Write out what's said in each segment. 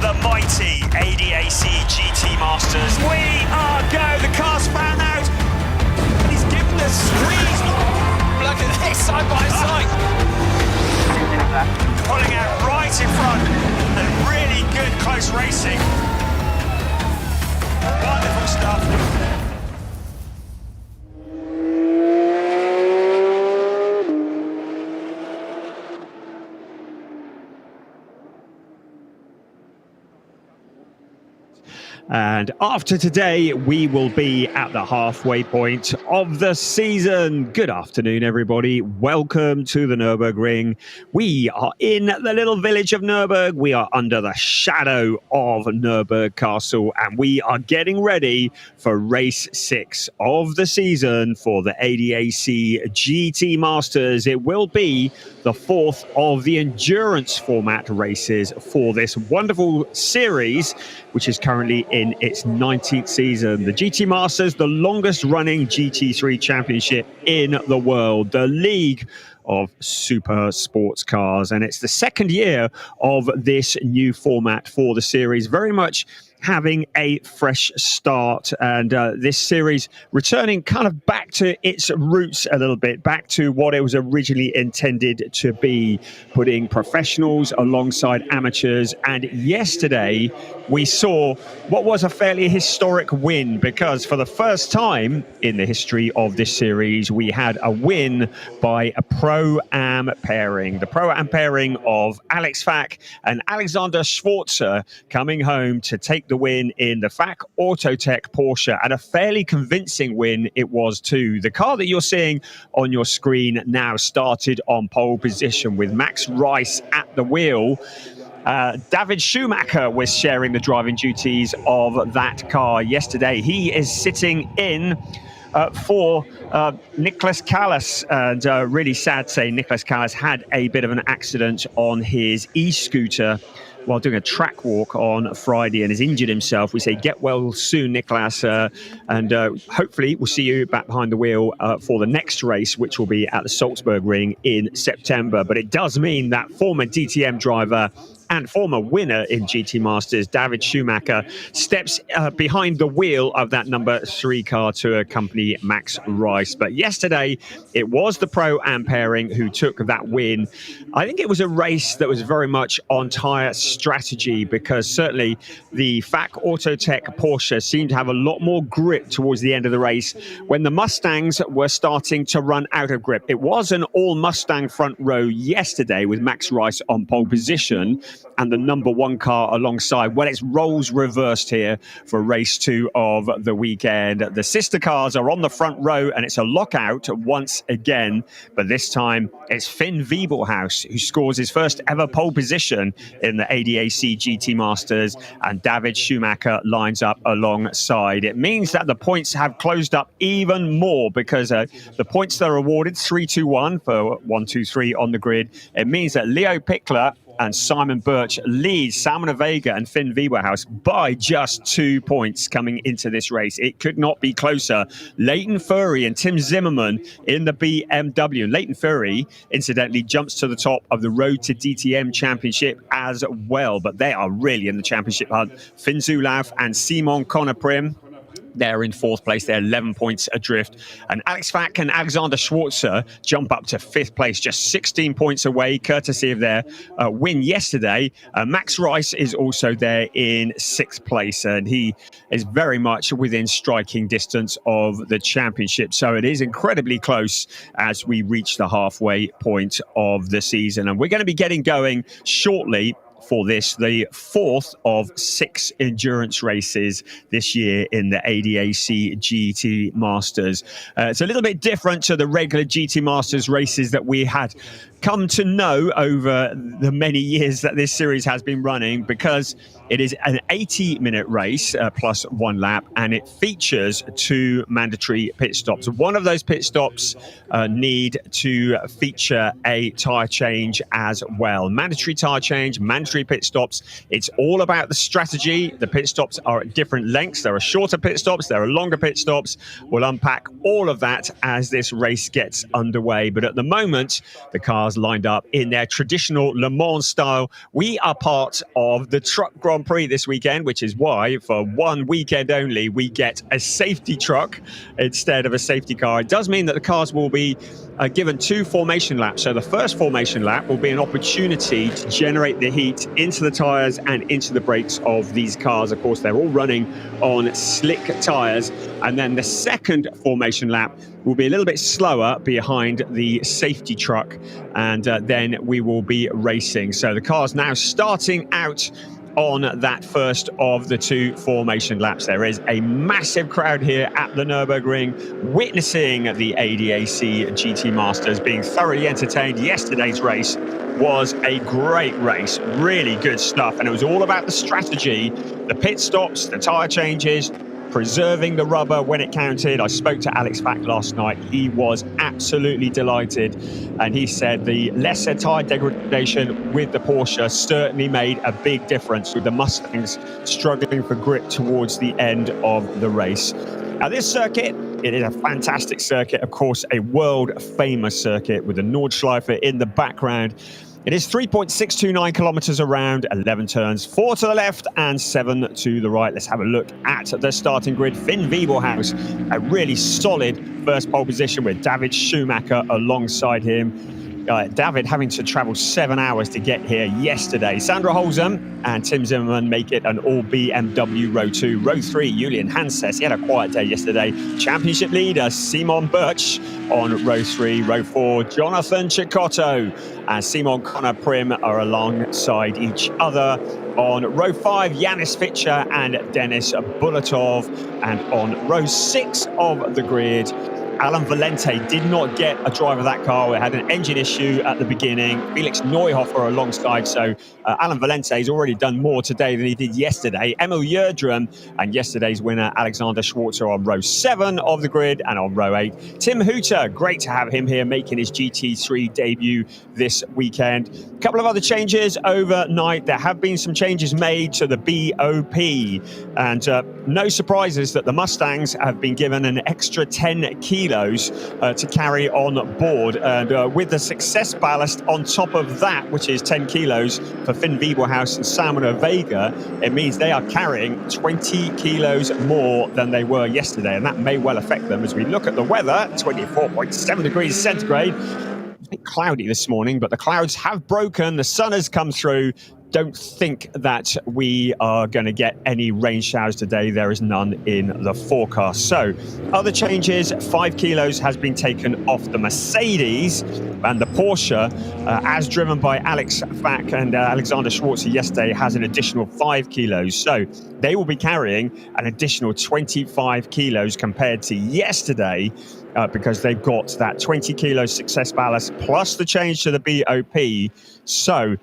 The mighty ADAC GT Masters. We are go. The car's fan out. And he's given the squeeze. Look at this, side by side. Pulling out right in front. And really good close racing. Wonderful stuff. And after today, we will be at the halfway point of the season. Good afternoon, everybody. Welcome to the Nürburgring. We are in the little village of Nürburg. We are under the shadow of Nürburg Castle, and we are getting ready for race 6 of the season for the ADAC GT Masters. It will be the 4th of the endurance format races for this wonderful series, which is currently in its 19th season. The GT Masters, the longest running GT3 championship in the world, the league of super sports cars. And it's the second year of this new format for the series, very much having a fresh start, and this series returning kind of back to its roots a little bit, back to what it was originally intended to be, putting professionals alongside amateurs. And yesterday we saw what was a fairly historic win, because for the first time in the history of this series, we had a win by a Pro-Am pairing. The Pro-Am pairing of Alex Fack and Alexander Schwarzer coming home to take the win in the Fack Autotech Porsche, and a fairly convincing win it was too. The car that you're seeing on your screen now started on pole position with Max Rice at the wheel. David Schumacher was sharing the driving duties of that car yesterday. He is sitting in for Nicholas Callas, and really sad to say Nicholas Callas had a bit of an accident on his e-scooter while doing a track walk on Friday and has injured himself. We say get well soon, Nicholas, and hopefully we'll see you back behind the wheel for the next race, which will be at the Salzburg Ring in September. But it does mean that former DTM driver and former winner in GT Masters, David Schumacher, steps behind the wheel of that number 3 car to accompany Max Rice. But yesterday, it was the Pro-Am pairing who took that win. I think it was a race that was very much on tyre strategy, because certainly the Fack Autotech Porsche seemed to have a lot more grip towards the end of the race when the Mustangs were starting to run out of grip. It was an all-Mustang front row yesterday with Max Rice on pole position and the number 1 car alongside. Well, it's roles reversed here for race 2 of the weekend. The sister cars are on the front row, and it's a lockout once again. But this time, it's Finn Wiebelhaus who scores his first ever pole position in the ADAC GT Masters, and David Schumacher lines up alongside. It means that the points have closed up even more, because the points that are awarded, 3-2-1 for 1, 2, 3 on the grid. It means that Leo Pickler and Simon Birch leads Salmon Vega and Finn Wieberhaus by just 2 points coming into this race. It could not be closer. Leighton Furry and Tim Zimmerman in the BMW. Leighton Furry, incidentally, jumps to the top of the Road to DTM Championship as well, but they are really in the championship hunt. Finn Zulauf and Simon Conner-Prim, they're in fourth place. They're 11 points adrift. And Alex Fack and Alexander Schwarzer jump up to fifth place, just 16 points away, courtesy of their win yesterday. Max Rice is also there in sixth place, and he is very much within striking distance of the championship. So it is incredibly close as we reach the halfway point of the season. And we're going to be getting going shortly for this, the fourth of 6 endurance races this year in the ADAC GT Masters. It's a little bit different to the regular GT Masters races that we had come to know over the many years that this series has been running, because it is an 80-minute race plus 1 lap, and it features 2 mandatory pit stops. One of those pit stops need to feature a tyre change as well. Mandatory tyre change, mandatory pit stops. It's all about the strategy. The pit stops are at different lengths. There are shorter pit stops, there are longer pit stops. We'll unpack all of that as this race gets underway. But at the moment, the cars lined up in their traditional Le Mans style. We are part of the Truck Grand Prix this weekend, which is why for one weekend only we get a safety truck instead of a safety car. It does mean that the cars will be given 2 formation laps. So the first formation lap will be an opportunity to generate the heat into the tyres and into the brakes of these cars. Of course, they're all running on slick tyres. And then the second formation lap will be a little bit slower behind the safety truck, and then we will be racing. So the car's now starting out on that first of the 2 formation laps. There is a massive crowd here at the Nürburgring witnessing the ADAC GT Masters being thoroughly entertained. Yesterday's race was a great race, really good stuff, and it was all about the strategy, the pit stops, the tyre changes, preserving the rubber when it counted. I spoke to Alex Fack last night. He was absolutely delighted, and he said the lesser tyre degradation with the Porsche certainly made a big difference, with the Mustangs struggling for grip towards the end of the race. Now, this circuit, it is a fantastic circuit, of course, a world-famous circuit with the Nordschleife in the background. It is 3.629 kilometers around, 11 turns, 4 to the left and 7 to the right. Let's have a look at the starting grid. Finn Wieberhaus, a really solid first pole position with David Schumacher alongside him. David having to travel 7 hours to get here yesterday. Sandra Holzem and Tim Zimmerman make it an all BMW Row 2. Row 3, Julian Hanses, he had a quiet day yesterday. Championship leader Simon Birch on Row 3. Row 4, Jonathan Cecotto and Simon Conner-Prim are alongside each other. On Row 5, Yanis Fitcher and Denis Bulatov. And on Row 6 of the grid, Alan Valente did not get a drive of that car. We had an engine issue at the beginning. Felix Neuhofer alongside. So Alan Valente has already done more today than he did yesterday. Emil Yerdrum and yesterday's winner, Alexander Schwarzer, on Row 7 of the grid. And on Row 8, Tim Hooter. Great to have him here making his GT3 debut this weekend. A couple of other changes overnight. There have been some changes made to the BOP. And no surprises that the Mustangs have been given an extra 10 kilos to carry on board, and with the success ballast on top of that, which is 10 kilos for Finn Wieberhaus and Salmon Vega, it means they are carrying 20 kilos more than they were yesterday, and that may well affect them. As we look at the weather, 24.7 degrees centigrade. A bit cloudy this morning, but the clouds have broken, the sun has come through. Don't think that we are going to get any rain showers today. There is none in the forecast. So, other changes, 5 kilos has been taken off the Mercedes, and the Porsche, as driven by Alex Fack and Alexander Schwarzer yesterday, has an additional 5 kilos. So, they will be carrying an additional 25 kilos compared to yesterday, because they've got that 20 kilo success ballast plus the change to the BOP. So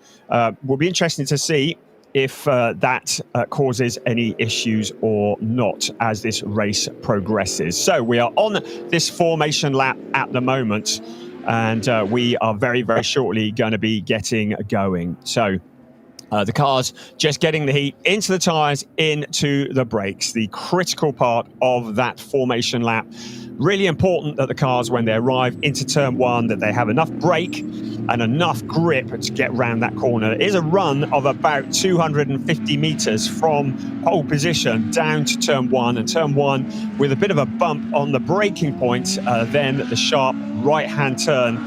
will be interesting to see if that causes any issues or not as this race progresses. So we are on this formation lap at the moment. and we are very, very shortly going to be getting going. So the cars just getting the heat into the tyres, into the brakes, the critical part of that formation lap. Really important that the cars, when they arrive into turn one, that they have enough brake and enough grip to get round that corner. It is a run of about 250 metres from pole position down to turn one, and turn one with a bit of a bump on the braking point, then the sharp right-hand turn,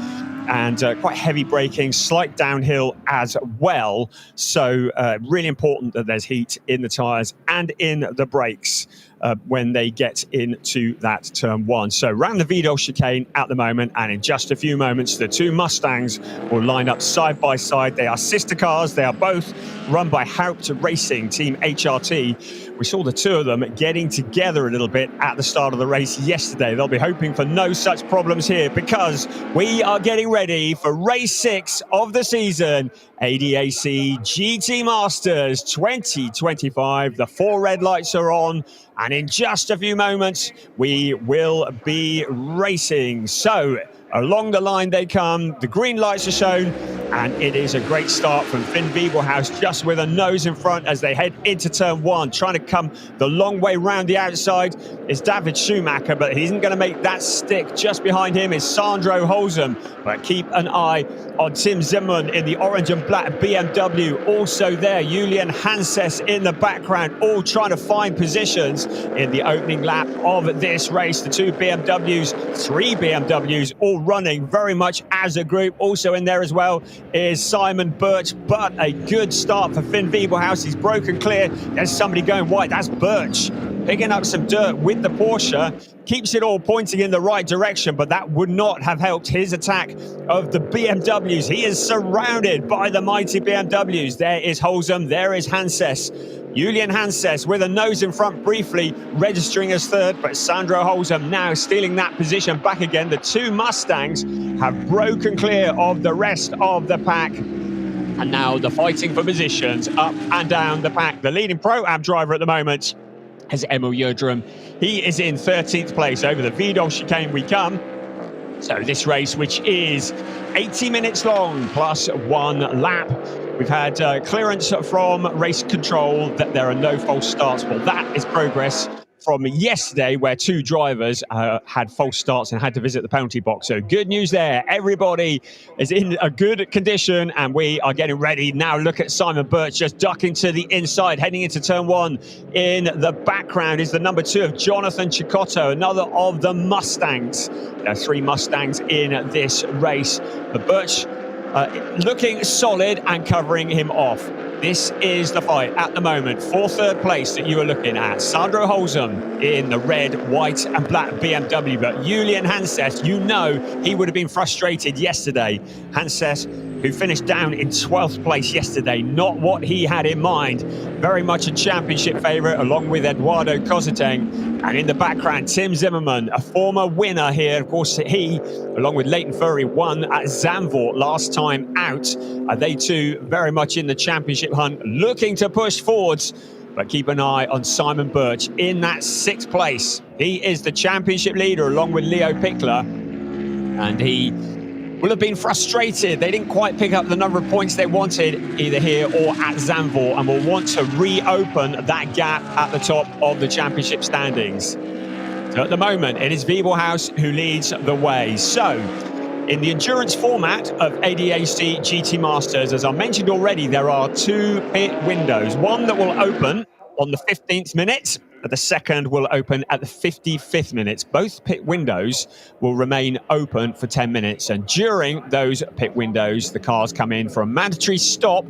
and quite heavy braking, slight downhill as well. So really important that there's heat in the tyres and in the brakes when they get into that turn one. So round the Vidal chicane at the moment, and in just a few moments, the two Mustangs will line up side by side. They are sister cars. They are both run by Haupt Racing, Team HRT. We saw the two of them getting together a little bit at the start of the race yesterday. They'll be hoping for no such problems here, because we are getting ready for race 6 of the season, ADAC GT Masters 2025. The 4 red lights are on, and in just a few moments, we will be racing. So along the line they come, the green lights are shown, and it is a great start from Finn Wiebelhaus, just with a nose in front as they head into turn one. Trying to come the long way round the outside is David Schumacher, but he isn't going to make that stick. Just behind him is Sandro Holzem, but keep an eye on Tim Zimmermann in the orange and black BMW. Also there, Julian Hanses in the background, all trying to find positions in the opening lap of this race. The two BMWs, 3 BMWs, all running very much as a group. Also in there as well is Simon Birch, but a good start for Finn Wiebelhaus. He's broken clear. There's somebody going wide. That's Birch picking up some dirt with the Porsche. Keeps it all pointing in the right direction, but that would not have helped his attack of the BMWs. He is surrounded by the mighty BMWs. There is Holzem, there is Hanses. Julian Hanses with a nose in front briefly, registering as third, but Sandro Holzem now stealing that position back again. The two Mustangs have broken clear of the rest of the pack, and now the fighting for positions up and down the pack. The leading Pro-Am driver at the moment is Emil Yildirim. He is in 13th place. Over the Vidal chicane we come. So this race, which is 80 minutes long plus 1 lap. We've had clearance from race control that there are no false starts. Well, that is progress from yesterday, where 2 drivers had false starts and had to visit the penalty box. So good news there. Everybody is in a good condition, and we are getting ready. Now look at Simon Birch just ducking to the inside, heading into turn one. In the background is the number 2 of Jonathan Cicotto, another of the Mustangs. There are 3 Mustangs in this race. But Birch looking solid and covering him off. This is the fight at the moment for third place that you are looking at. Sandro Holzem in the red, white and black BMW. But Julian Hanses, you know he would have been frustrated yesterday. Hanses, who finished down in 12th place yesterday, not what he had in mind. Very much a championship favourite, along with Eduardo Cositeng. And in the background, Tim Zimmermann, a former winner here. Of course, he, along with Leighton Furry, won at Zandvoort last time out. They two very much in the championship hunt, looking to push forwards. But keep an eye on Simon Birch in that 6th place. He is the championship leader, along with Leo Pickler. And he will have been frustrated. They didn't quite pick up the number of points they wanted, either here or at Zandvoort, and will want to reopen that gap at the top of the championship standings. So at the moment, it is Wiebelhaus who leads the way. So in the endurance format of ADAC GT Masters, as I mentioned already, there are 2 pit windows. One that will open on the 15th minute, and the second will open at the 55th minute. Both pit windows will remain open for 10 minutes. And during those pit windows, the cars come in for a mandatory stop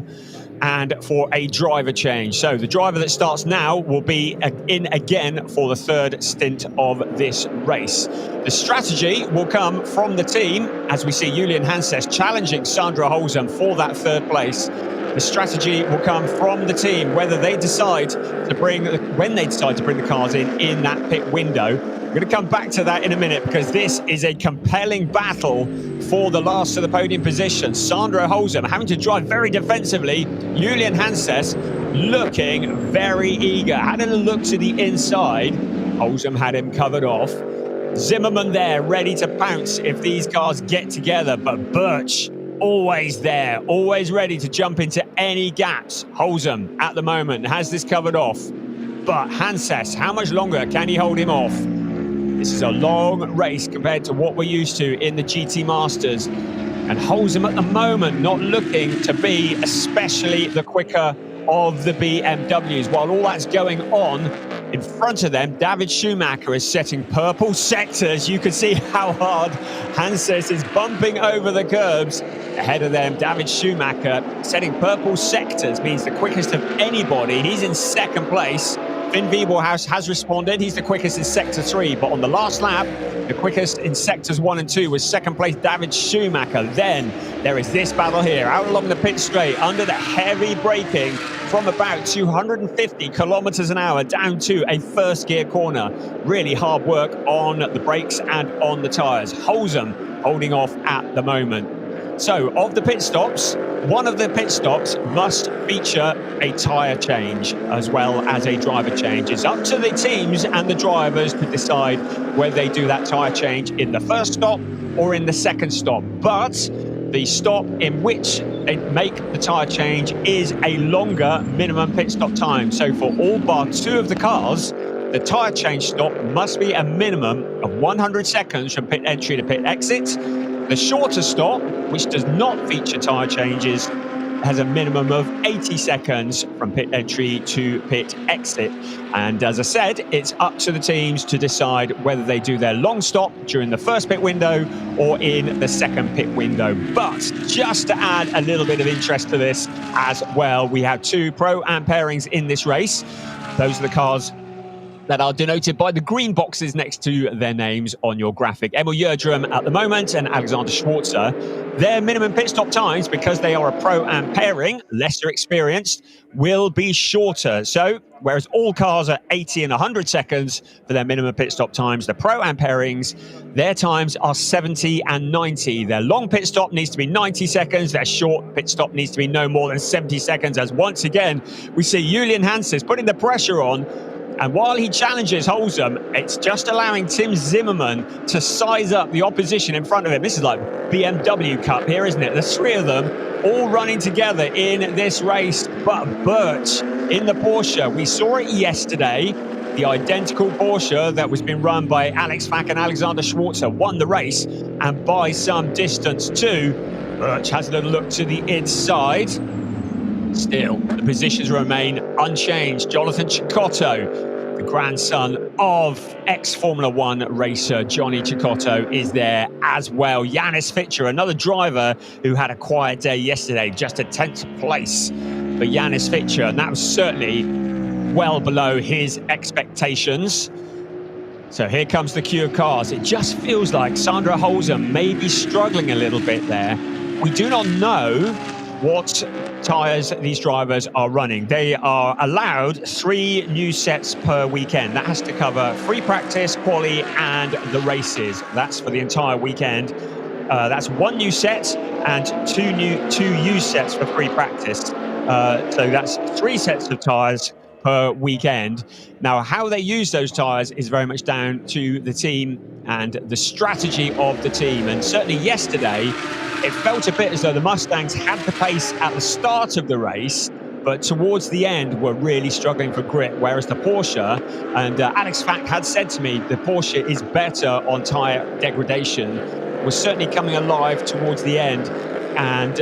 and for a driver change. So the driver that starts now will be in again for the 3rd stint of this race. The strategy will come from the team, as we see Julian Hanses challenging Sandro Holzem for that 3rd place. The strategy will come from the team, whether they decide to bring, when they decide to bring the cars in that pit window. We're going to come back to that in a minute, because this is a compelling battle for the last of the podium position. Sandro Holzem having to drive very defensively. Julian Hanses looking very eager. Had a look to the inside. Holzem had him covered off. Zimmerman there, ready to pounce if these cars get together, but Birch always there, always ready to jump into any gaps. Holzem at the moment has this covered off, but Hanses, how much longer can he hold him off? This is a long race compared to what we're used to in the GT Masters, and Holzem at the moment not looking to be especially the quicker of the BMWs. While all that's going on, in front of them, David Schumacher is setting purple sectors. You can see how hard Hanses is bumping over the curbs. Ahead of them, David Schumacher setting purple sectors means the quickest of anybody. He's in second place. Finn Wiebelhaus has responded. He's the quickest in Sector 3, but on the last lap, the quickest in Sectors 1 and 2 was second place David Schumacher. Then there is this battle here, out along the pit straight, under the heavy braking from about 250 kilometers an hour down to a first gear corner. Really hard work on the brakes and on the tyres. Holzem holding off at the moment. So, of the pit stops, one of the pit stops must feature a tyre change as well as a driver change. It's up to the teams and the drivers to decide whether they do that tyre change in the first stop or in the second stop. But the stop in which they make the tyre change is a longer minimum pit stop time. So for all bar 2 of the cars, the tyre change stop must be a minimum of 100 seconds from pit entry to pit exit. The shorter stop, which does not feature tyre changes, has a minimum of 80 seconds from pit entry to pit exit. And as I said, it's up to the teams to decide whether they do their long stop during the first pit window or in the second pit window. But just to add a little bit of interest to this as well, we have 2 Pro-Am pairings in this race. Those are the cars that are denoted by the green boxes next to their names on your graphic. Emil Yerdrum at the moment and Alexander Schwarzer. Their minimum pit stop times, because they are a Pro-Am pairing, lesser experienced, will be shorter. So, whereas all cars are 80 and 100 seconds for their minimum pit stop times, the Pro-Am pairings, their times are 70 and 90. Their long pit stop needs to be 90 seconds. Their short pit stop needs to be no more than 70 seconds. As once again, we see Julian Hanses putting the pressure on. And while he challenges Holzem, it's just allowing Tim Zimmerman to size up the opposition in front of him. This is like BMW Cup here, isn't it? The 3 of them all running together in this race. But Birch in the Porsche, we saw it yesterday. The identical Porsche that was being run by Alex Fack and Alexander Schwarzer won the race, and by some distance too. Birch has a little look to the inside. Still, the positions remain unchanged. Jonathan Cecotto, the grandson of ex-Formula 1 racer Johnny Cecotto, is there as well. Janis Fitcher, another driver who had a quiet day yesterday, just a 10th place for Janis Fitcher, and that was certainly well below his expectations. So here comes the queue of cars. It just feels like Sandra Holzem may be struggling a little bit there. We do not know what tyres these drivers are running. They are allowed 3 new sets per weekend. That has to cover free practice, quali, and the races. That's for the entire weekend. That's 1 new set and 2 used sets for free practice. So that's 3 sets of tyres per weekend. Now, how they use those tyres is very much down to the team and the strategy of the team. And certainly yesterday, it felt a bit as though the Mustangs had the pace at the start of the race, but towards the end were really struggling for grip, whereas the Porsche, and Alex Fack had said to me, the Porsche is better on tyre degradation, was certainly coming alive towards the end. And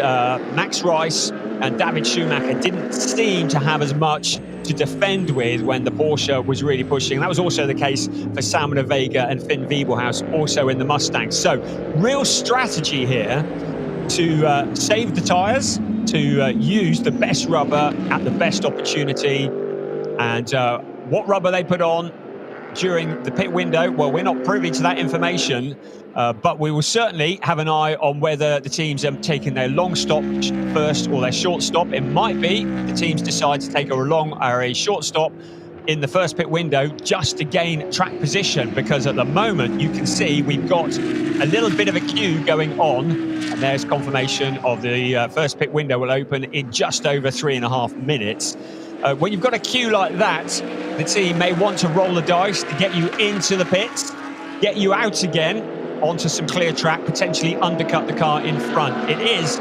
Max Rice and David Schumacher didn't seem to have as much to defend with when the Porsche was really pushing. That was also the case for Salman Vega and Finn Wiebelhaus, also in the Mustangs. So real strategy here to save the tyres, to use the best rubber at the best opportunity. And what rubber they put on during the pit window, well, we're not privy to that information, but we will certainly have an eye on whether the teams are taking their long stop first or their short stop. It might be the teams decide to take a long or a short stop in the first pit window just to gain track position, because at the moment you can see we've got a little bit of a queue going on, and there's confirmation of the first pit window will open in just over 3.5 minutes. When you've got a queue like that, the team may want to roll the dice to get you into the pits. get you out again onto some clear track, potentially undercut the car in front. It is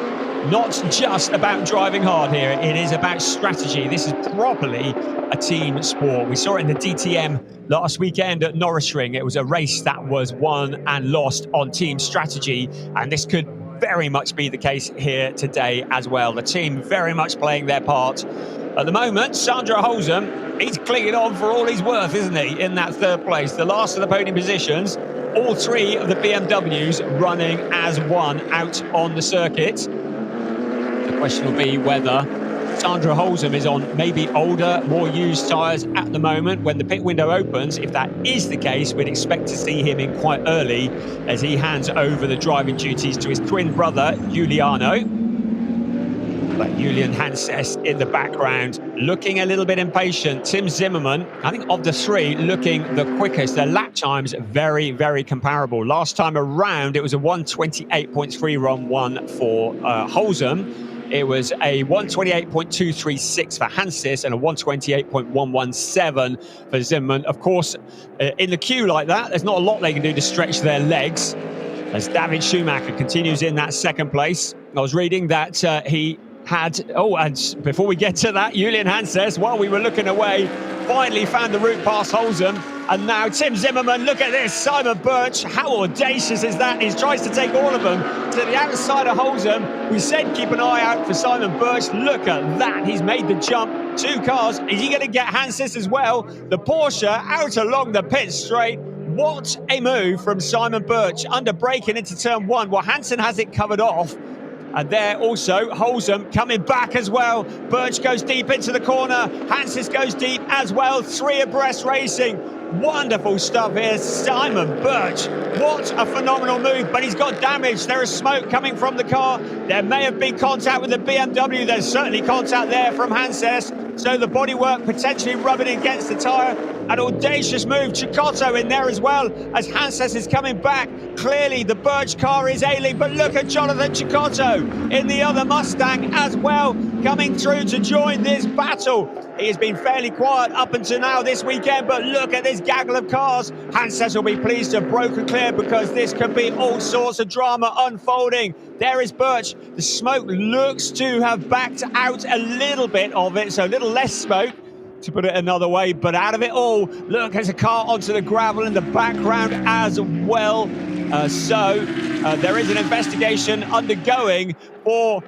not just about driving hard here, it is about strategy. This is properly a team sport. We saw it in the DTM last weekend at Nürburgring. It was a race that was won and lost on team strategy, and this could very much be the case here today as well. The team very much playing their part. At the moment, Sandro Holzem, he's clinging on for all he's worth, isn't he, in that third place. The last of the podium positions, all three of the BMWs running as one out on the circuit. The question will be whether Sandro Holzem is on maybe older, more used tyres at the moment. When the pit window opens, if that is the case, we'd expect to see him in quite early as he hands over the driving duties to his twin brother, Giuliano. But Julian Hanses in the background, looking a little bit impatient. Tim Zimmermann, I think of the three, looking the quickest. Their lap times very, very comparable. Last time around, it was a 1:28.3 run one for Holzem. It was a 1:28.236 for Hanses and a 1:28.117 for Zimmermann. Of course, in the queue like that, there's not a lot they can do to stretch their legs. As David Schumacher continues in that second place. I was reading that he had, and before we get to that, Julian Hanses, while we were looking away, finally found the route past Holzem. And now Tim Zimmermann, look at this, Simon Birch, how audacious is that? He tries to take all of them to the outside of Holzem. We said keep an eye out for Simon Birch. Look at that, he's made the jump. Two cars, is he going to get Hanses as well? The Porsche out along the pit straight. What a move from Simon Birch, under braking into turn one. Well, Hansen has it covered off. And there also, Holzem coming back as well. Birch goes deep into the corner. Hanses goes deep as well. Three abreast racing. Wonderful stuff here. Simon Birch, what a phenomenal move, but he's got damage. There is smoke coming from the car. There may have been contact with the BMW. There's certainly contact there from Hanses. So the bodywork potentially rubbing against the tyre. An audacious move. Cicotto in there as well as Hanses is coming back. Clearly the Birch car is ailing, but look at Jonathan Cicotto in the other Mustang as well, coming through to join this battle. He has been fairly quiet up until now this weekend, but look at this gaggle of cars. Hanses will be pleased to have broken clear because this could be all sorts of drama unfolding. There is Birch. The smoke looks to have backed out a little bit of it, so a little less smoke, to put it another way, but out of it all, look, there's a car onto the gravel in the background as well. There is an investigation undergoing for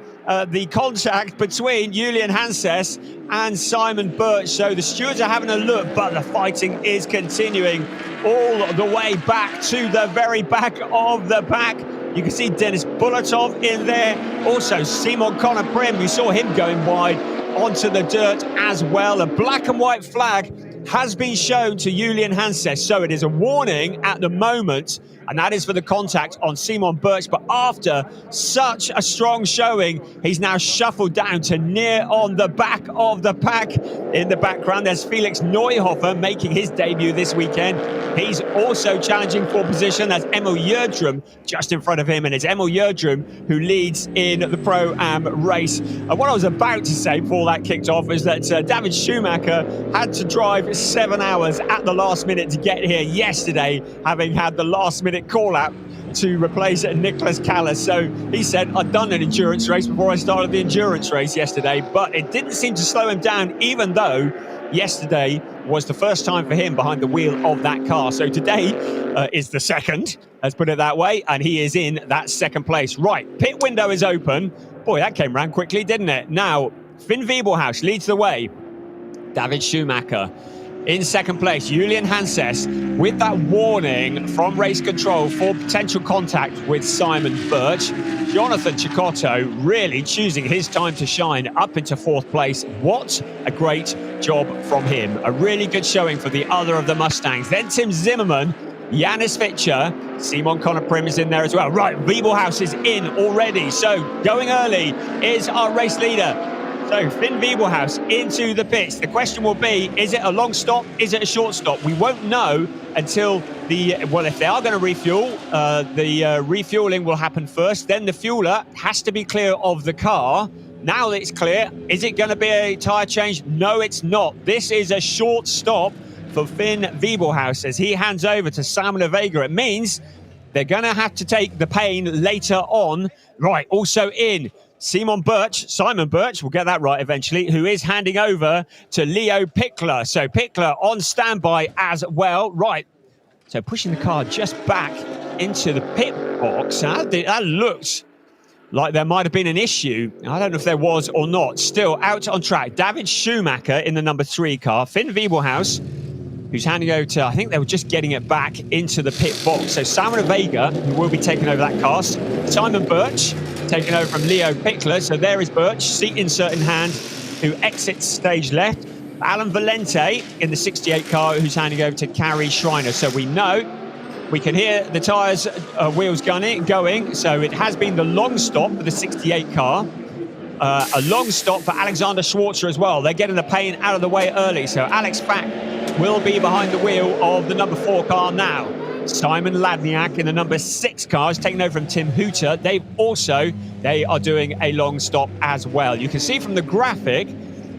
the contact between Julian Hanses and Simon Birch. So the stewards are having a look, but the fighting is continuing all the way back to the very back of the pack. You can see Dennis Bulatov in there. Also, Simon Connor Prim, we saw him going wide onto the dirt as well. A black and white flag has been shown to Julian Hanses, so it is a warning at the moment, and that is for the contact on Simon Birch. But after such a strong showing, he's now shuffled down to near on the back of the pack. In the background, there's Felix Neuhofer making his debut this weekend. He's also challenging for position. That's Emil Jördrum just in front of him, and it's Emil Jördrum who leads in the Pro-Am race. And what I was about to say before that kicked off is that David Schumacher had to drive 7 hours at the last minute to get here yesterday, having had the last minute call-out to replace Nicholas Callas. So he said, I'd done an endurance race before I started the endurance race yesterday, but it didn't seem to slow him down, even though yesterday was the first time for him behind the wheel of that car. So today is the second, let's put it that way, and he is in that second place. Right, pit window is open. Boy, that came round quickly, didn't it? Now, Finn Wiebelhaus leads the way. David Schumacher in second place. Julian Hanses with that warning from race control for potential contact with Simon Birch. Jonathan Cicotto really choosing his time to shine up into fourth place. What a great job from him. A really good showing for the other of the Mustangs. Then Tim Zimmermann, Janis Fitcher, Simon Connor Prim is in there as well. Right, Wiebelhaus is in already. So going early is our race leader. So Finn Wiebelhaus into the pits. The question will be, is it a long stop? Is it a short stop? We won't know until if they are going to refuel, the refueling will happen first. Then the fueler has to be clear of the car. Now that it's clear, is it going to be a tyre change? No, it's not. This is a short stop for Finn Wiebelhaus as he hands over to Simon Vega. It means they're going to have to take the pain later on. Right, also in Simon Birch, we'll get that right eventually, who is handing over to Leo Pickler. So Pickler on standby as well. Right, so pushing the car just back into the pit box. That looks like there might have been an issue. I don't know if there was or not. Still out on track. David Schumacher in the number 3 car. Finn Wiebelhaus, who's handing over to, I think they were just getting it back into the pit box. So Simon Vega, who will be taking over that car. Simon Birch, taking over from Leo Pickler. So there is Birch, seat insert in hand, who exits stage left. Alan Valente in the 68 car, who's handing over to Carrie Schreiner. So we know, we can hear the tyres, wheels going. So it has been the long stop for the 68 car. A long stop for Alexander Schwarzer as well. They're getting the pain out of the way early. So Alex Fack will be behind the wheel of the number 4 car now. Simon Ladniak in the number 6 car is taking over from Tim Hooter. They are doing a long stop as well. You can see from the graphic,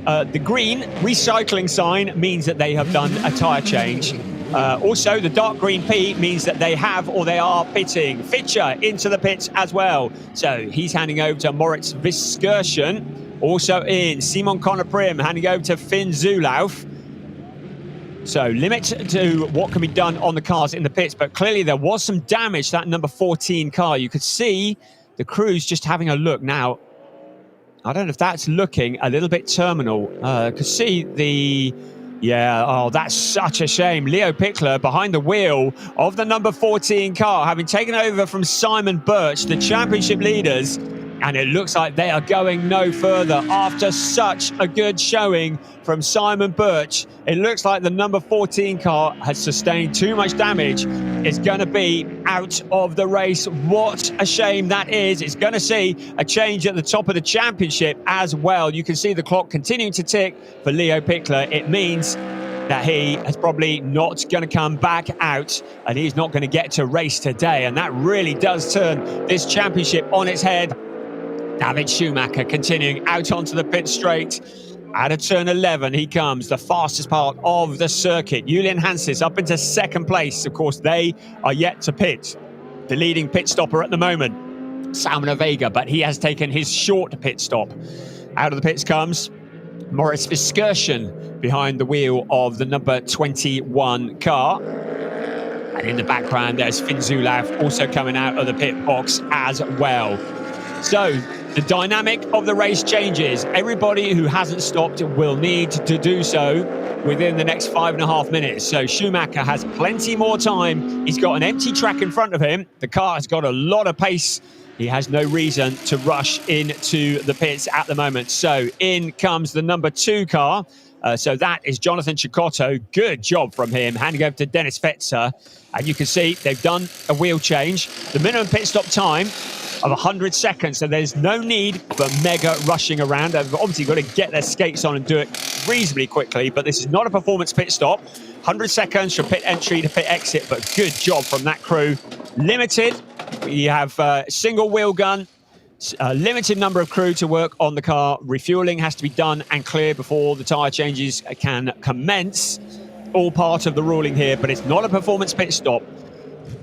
the green recycling sign means that they have done a tyre change. Also, the dark green P means that they have or they are pitting. Fitcher into the pits as well. So he's handing over to Moritz Viskerschen. Also in, Simon Connor Prim handing over to Finn Zulauf. So limit to what can be done on the cars in the pits, but clearly there was some damage to that number 14 car. You could see the crews just having a look. Now, I don't know if that's looking a little bit terminal. Could see the... Yeah, oh, that's such a shame. Leo Pickler behind the wheel of the number 14 car, having taken over from Simon Birch, the championship leaders. And it looks like they are going no further after such a good showing from Simon Birch. It looks like the number 14 car has sustained too much damage. It's going to be out of the race. What a shame that is. It's going to see a change at the top of the championship as well. You can see the clock continuing to tick for Leo Pickler. It means that he is probably not going to come back out and he's not going to get to race today. And that really does turn this championship on its head. David Schumacher continuing out onto the pit straight. Out of turn 11, he comes, the fastest part of the circuit. Julian Hanses up into 2nd place. Of course, they are yet to pit. The leading pit stopper at the moment, Simon Vega, but he has taken his short pit stop. Out of the pits comes Moritz Viskerschen behind the wheel of the number 21 car. And in the background, there's Finn Zulauf also coming out of the pit box as well. So the dynamic of the race changes. Everybody who hasn't stopped will need to do so within the next 5.5 minutes. So Schumacher has plenty more time. He's got an empty track in front of him. The car has got a lot of pace. He has no reason to rush into the pits at the moment. So in comes the number 2 car. So that is Jonathan Cecotto. Good job from him. Handing over to Dennis Fetzer. And you can see they've done a wheel change. The minimum pit stop time of 100 seconds. So there's no need for mega rushing around. They've obviously got to get their skates on and do it reasonably quickly. But this is not a performance pit stop. 100 seconds from pit entry to pit exit. But good job from that crew. Limited. We have single wheel gun. A limited number of crew to work on the car. Refueling has to be done and clear before the tyre changes can commence. All part of the ruling here, but it's not a performance pit stop.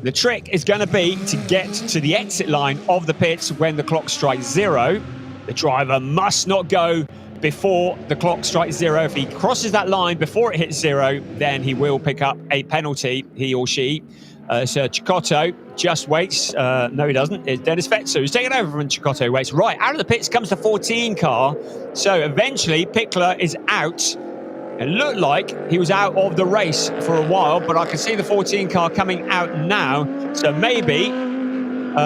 The trick is going to be to get to the exit line of the pits when the clock strikes 0. The driver must not go before the clock strikes 0. If he crosses that line before it hits 0, then he will pick up a penalty, he or she. So Cecotto just waits. No, he doesn't. It's Dennis Fetzer who's taken over from Cecotto. Waits. Right, out of the pits comes the 14 car. So eventually Pickler is out. It looked like he was out of the race for a while, but I can see the 14 car coming out now. So maybe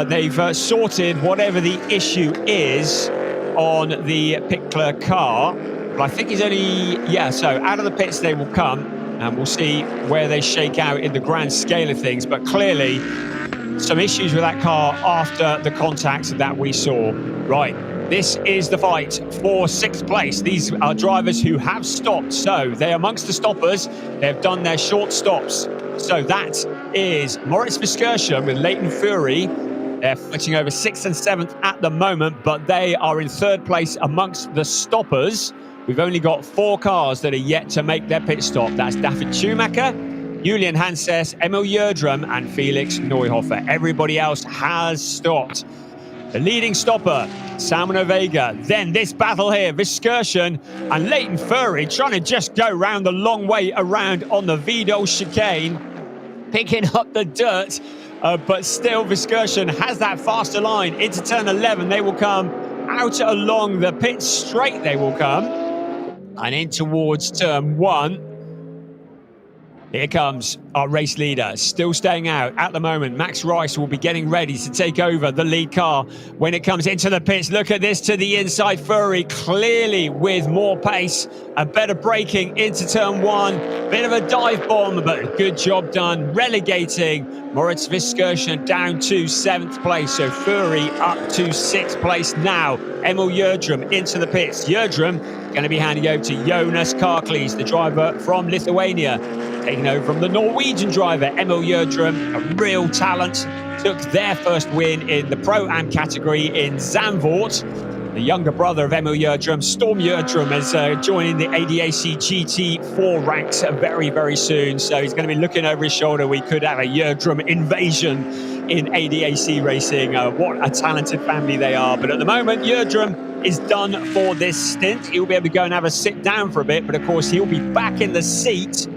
they've sorted whatever the issue is on the Pickler car. But I think he's only... Yeah, so out of the pits they will come. And we'll see where they shake out in the grand scale of things. But clearly, some issues with that car after the contact that we saw. Right, this is the fight for 6th place. These are drivers who have stopped. So they're amongst the stoppers. They've done their short stops. So that is Moritz Viskerschen with Leighton Fury. They're fighting over 6th and 7th at the moment, but they are in 3rd place amongst the stoppers. we've only got 4 cars that are yet to make their pit stop. That's David Schumacher, Julian Hanses, Emil Erdrum, and Felix Neuhofer. Everybody else has stopped. The leading stopper, Salmon Vega. Then this battle here, Viscursion and Leighton Furry trying to just go round the long way around on the Vidal chicane, picking up the dirt. But still, Viscursion has that faster line into turn 11. They will come out along the pit straight. They will come and in towards turn 1. Here comes our race leader, still staying out at the moment. Max Rice will be getting ready to take over the lead car when it comes into the pits. Look at this to the inside. Furry clearly with more pace, a better braking into turn 1. Bit of a dive bomb, but a good job done, relegating Moritz Viscursion down to 7th place. So Furry up to 6th place now. Emil Erdrum into the pits. Erdrum going to be handing over to Jonas Karklees, the driver from Lithuania, taking over from the Norwegian driver, Emil Erdrum, a real talent. Took their first win in the Pro-Am category in Zandvoort. The younger brother of Emil Erdrum, Storm Erdrum, is joining the ADAC GT 4 ranks very, very soon. So he's going to be looking over his shoulder. We could have a Erdrum invasion in ADAC racing. What a talented family they are. But at the moment, Erdrum is done for this stint. He'll be able to go and have a sit down for a bit. But of course, he'll be back in the seat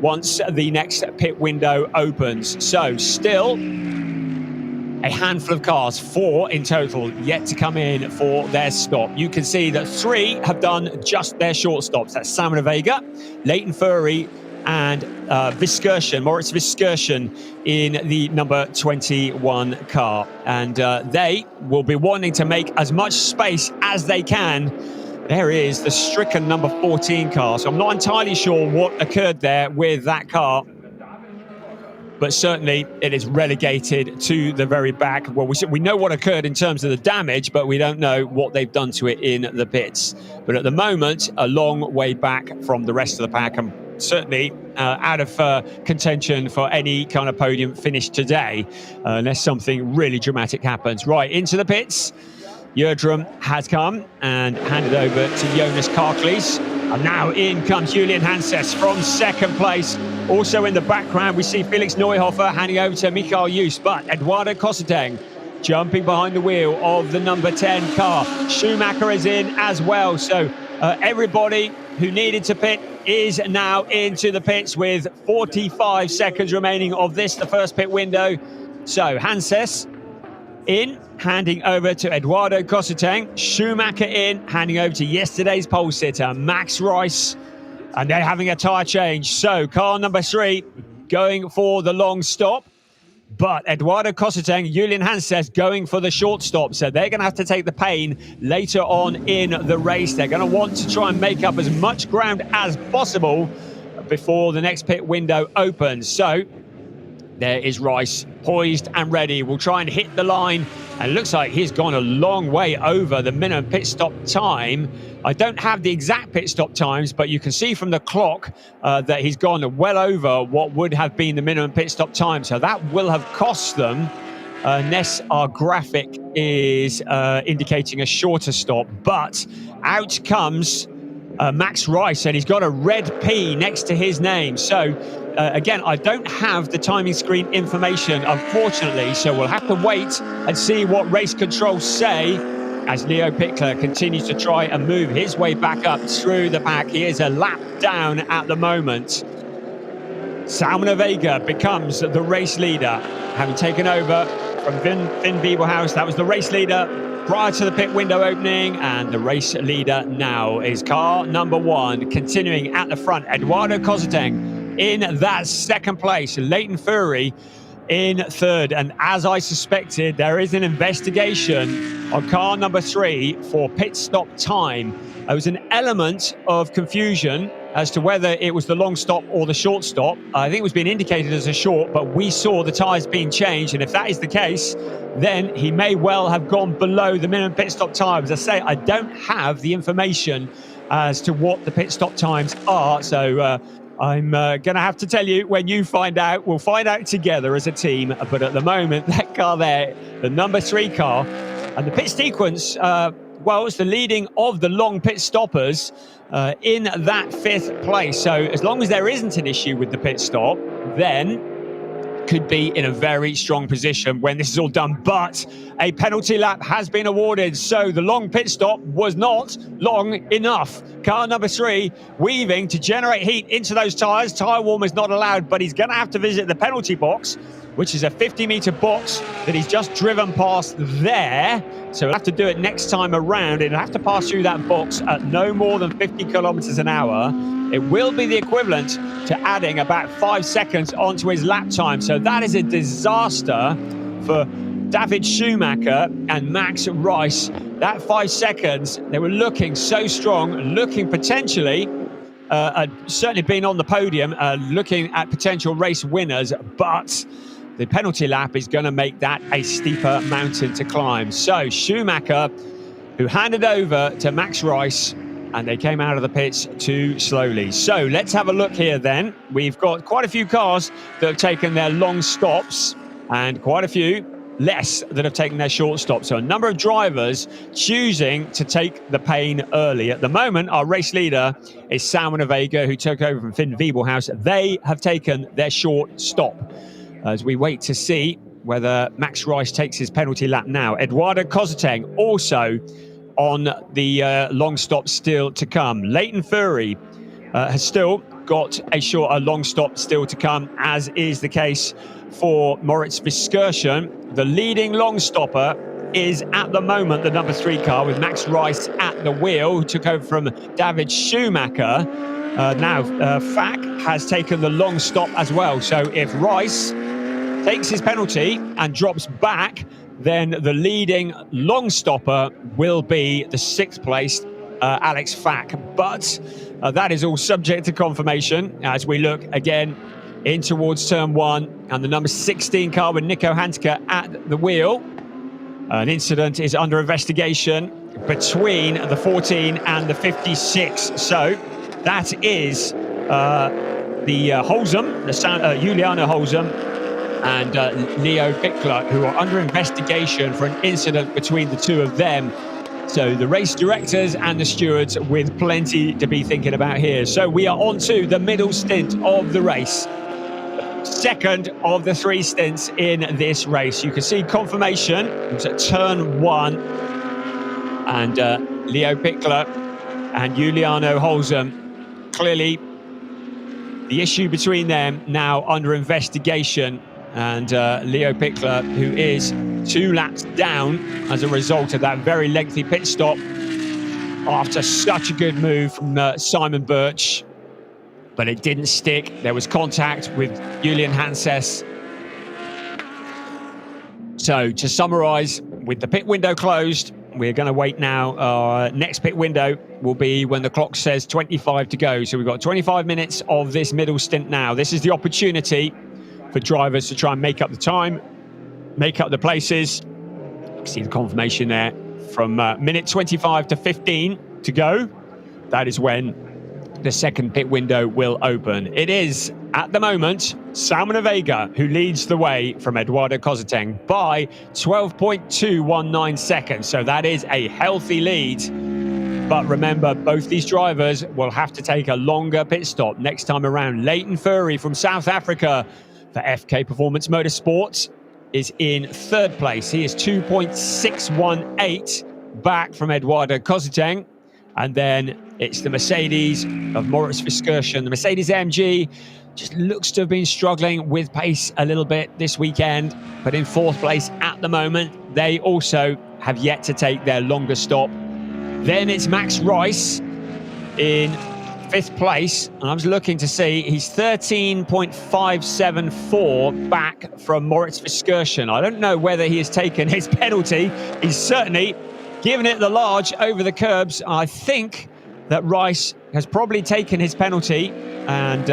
once the next pit window opens. So still a handful of cars, 4 in total, yet to come in for their stop. You can see that 3 have done just their short stops. That's Salmon Vega, Leighton Furry, and Moritz Viscursion in the number 21 car. And they will be wanting to make as much space as they can. There is the stricken number 14 car. So I'm not entirely sure what occurred there with that car, but certainly it is relegated to the very back. Well, we know what occurred in terms of the damage, but we don't know what they've done to it in the pits. But at the moment, a long way back from the rest of the pack, and certainly out of contention for any kind of podium finish today, unless something really dramatic happens. Right, into the pits. Erdrum has come and handed over to Jonas Karklees. And now in comes Julian Hanses from 2nd place. Also in the background, we see Felix Neuhofer handing over to Michael Just, but Eduardo Cosseteng jumping behind the wheel of the number 10 car. Schumacher is in as well. So everybody who needed to pit is now into the pits with 45 seconds remaining of this, the first pit window. So Hanses in, handing over to Eduardo Cosseteng. Schumacher in, handing over to yesterday's pole sitter, Max Rice. And they're having a tyre change. So car number 3 going for the long stop. But Eduardo Cosseteng, Julian Hanses going for the short stop. So they're going to have to take the pain later on in the race. They're going to want to try and make up as much ground as possible before the next pit window opens. So there is Rice, poised and ready. We'll try and hit the line. And it looks like he's gone a long way over the minimum pit stop time. I don't have the exact pit stop times, but you can see from the clock that he's gone well over what would have been the minimum pit stop time. So that will have cost them, unless our graphic is indicating a shorter stop. But out comes Max Rice, and he's got a red P next to his name. So again, I don't have the timing screen information, unfortunately, so we'll have to wait and see what race controls say as Leo Pickler continues to try and move his way back up through the pack. He is a lap down at the moment. Salmon Vega becomes the race leader, having taken over from Finn Biebelhaus. That was the race leader prior to the pit window opening, and the race leader now is car number 1, continuing at the front, Eduardo Cosseteng in that 2nd place, Leighton Furry in 3rd. And as I suspected, there is an investigation on car number 3 for pit stop time. There was an element of confusion as to whether it was the long stop or the short stop. I think it was being indicated as a short, but we saw the tyres being changed, and if that is the case, then he may well have gone below the minimum pit stop time. As I say, I don't have the information as to what the pit stop times are, so I'm going to have to tell you when you find out. We'll find out together as a team, but at the moment, that car there, the number 3 car, and the pit sequence, well, it's the leading of the long pit stoppers. in that 5th place. So as long as there isn't an issue with the pit stop, then could be in a very strong position when this is all done. But a penalty lap has been awarded, so the long pit stop was not long enough. Car number 3 weaving to generate heat into those tyres. Tyre warmers not allowed, but he's going to have to visit the penalty box, which is a 50-metre box that he's just driven past there. So he'll have to do it next time around. He'll have to pass through that box at no more than 50 kilometres an hour. It will be the equivalent to adding about 5 seconds onto his lap time. So that is a disaster for David Schumacher and Max Rice. That 5 seconds, they were looking so strong, looking potentially, certainly been on the podium, looking at potential race winners, but the penalty lap is going to make that a steeper mountain to climb. So Schumacher, who handed over to Max Rice, and they came out of the pits too slowly. So let's have a look here then. We've got quite a few cars that have taken their long stops and quite a few less that have taken their short stops. So a number of drivers choosing to take the pain early. At the moment, our race leader is Salman Vega, who took over from Finn Wiebelhaus. They have taken their short stop as we wait to see whether Max Rice takes his penalty lap now. Eduardo Kozateng also on the long stop still to come. Leighton Fury has still got a long stop still to come, as is the case for Moritz Viskirchen. The leading long stopper is at the moment the number 3 car with Max Rice at the wheel, who took over from David Schumacher. Now Fack has taken the long stop as well. So if Rice takes his penalty and drops back, then the leading long stopper will be the 6th placed Alex Fack. But that is all subject to confirmation as we look again in towards turn 1 and the number 16 car with Nico Handke at the wheel. An incident is under investigation between the 14 and the 56. So that is the Holzem, Juliano Holzem, and Leo Bickler, who are under investigation for an incident between the two of them. So the race directors and the stewards with plenty to be thinking about here. So we are on to the middle stint of the race. Second of the 3 stints in this race. You can see confirmation. It's at turn 1. And Leo Bickler and Juliano Holzem, clearly the issue between them now under investigation. And Leo Bickler, who is 2 laps down as a result of that very lengthy pit stop after such a good move from Simon Birch. But it didn't stick. There was contact with Julian Hanses. So to summarise, with the pit window closed, we're going to wait now. Our next pit window will be when the clock says 25 to go. So we've got 25 minutes of this middle stint now. This is the opportunity for drivers to try and make up the time, make up the places. You can see the confirmation there from minute 25 to 15 to go. That is when the second pit window will open. It is, at the moment, Salman Vega who leads the way from Eduardo Kozateng by 12.219 seconds. So that is a healthy lead. But remember, both these drivers will have to take a longer pit stop next time around. Leighton Fury from South Africa for FK Performance Motorsports is in 3rd place. He is 2.618 back from Eduardo Kozateng. And then it's the Mercedes of Moritz Viskirchen. The Mercedes AMG just looks to have been struggling with pace a little bit this weekend, but in 4th place at the moment. They also have yet to take their longer stop. Then it's Max Rice in 5th place. And I was looking to see, he's 13.574 back from Moritz Viskirchen. I don't know whether he has taken his penalty. He's certainly given it the large over the curbs. I think that Rice has probably taken his penalty, and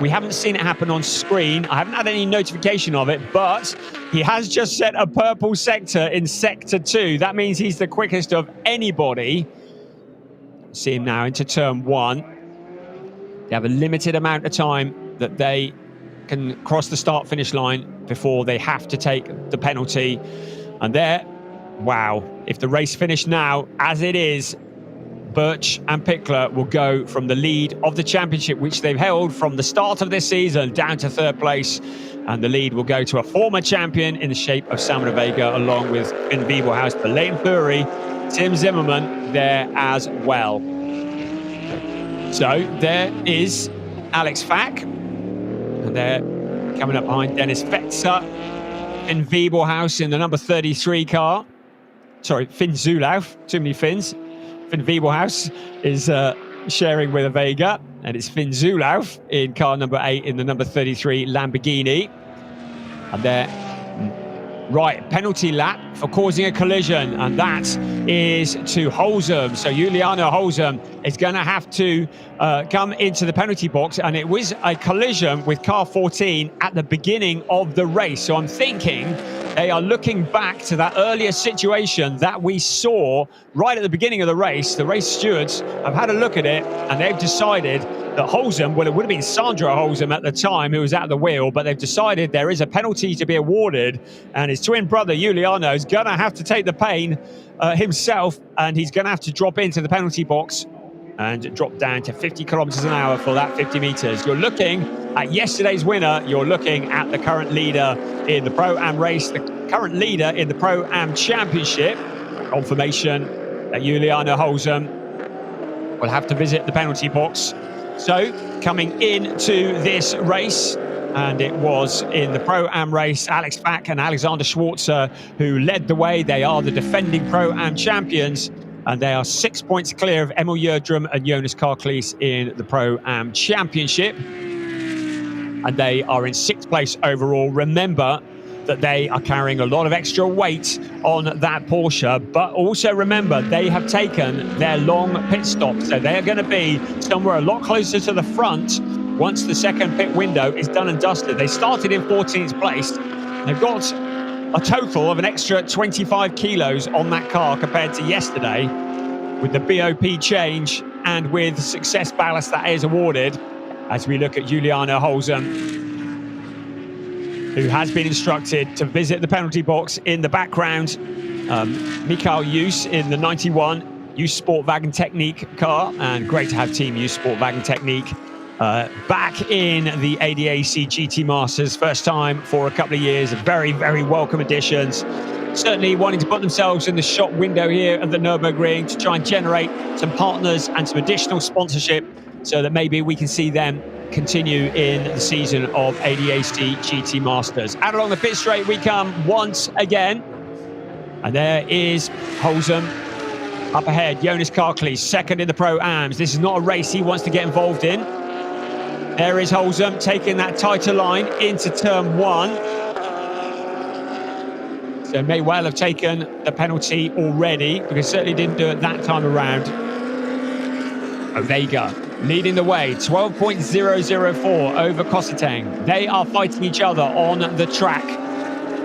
we haven't seen it happen on screen. I haven't had any notification of it, but he has just set a purple sector in sector 2. That means he's the quickest of anybody. See him now into turn 1. They have a limited amount of time that they can cross the start-finish line before they have to take the penalty. And there, wow, if the race finished now, as it is, Birch and Pickler will go from the lead of the championship, which they've held from the start of this season, down to third place. And the lead will go to a former champion in the shape of Salmon Vega, along with Finn Wiebelhaus, but Leighton Fury, Tim Zimmerman there as well. So there is Alex Fack, and they're coming up behind Dennis Fetzer, Finn Wiebelhaus in the number 33 car. Sorry, Finn Zulauf, too many Finns. Finn Wiebelhaus is sharing with a Vega, and it's Finn Zulauf in car number 8 in the number 33 Lamborghini. And they're right, penalty lap for causing a collision, and that is to Holzem. So Juliano Holzem is going to have to come into the penalty box, and it was a collision with car 14 at the beginning of the race. So I'm thinking they are looking back to that earlier situation that we saw right at the beginning of the race. The race stewards have had a look at it, and they've decided that Holzem, well, it would have been Sandro Holzem at the time who was at the wheel, but they've decided there is a penalty to be awarded, and his twin brother Juliano is going to have to take the pain himself, and he's going to have to drop into the penalty box and drop down to 50 kilometers an hour for that 50 meters. You're looking at yesterday's winner. You're looking at the current leader in the Pro-Am race, the current leader in the Pro-Am Championship. Confirmation that Juliano Holzem will have to visit the penalty box. So coming into this race, and it was in the Pro-Am race, Alex Fack and Alexander Schwarzer who led the way. They are the defending Pro-Am champions, and they are 6 points clear of Emil Jerdrum and Jonas Karklees in the Pro-Am Championship. And they are in 6th place overall. Remember that they are carrying a lot of extra weight on that Porsche, but also remember they have taken their long pit stop. So they are going to be somewhere a lot closer to the front once the second pit window is done and dusted. They started in 14th place. They've got a total of an extra 25 kilos on that car compared to yesterday, with the BOP change and with success ballast that is awarded, as we look at Juliano Holzem, who has been instructed to visit the penalty box in the background. Mikael Jus in the 91 Jus Sportwagen Technique car, and great to have Team Jus Sportwagen Technique back in the ADAC GT Masters, first time for a couple of years. Very, very welcome additions. Certainly wanting to put themselves in the shop window here at the Nürburgring to try and generate some partners and some additional sponsorship so that maybe we can see them continue in the season of ADAC GT Masters. Out along the pit straight we come once again. And there is Holzem up ahead. Jonas Karklees, second in the Pro-Ams. This is not a race he wants to get involved in. There is Holzem taking that tighter line into turn 1. So may well have taken the penalty already, because certainly didn't do it that time around. Vega leading the way, 12.004 over Kosseteng. They are fighting each other on the track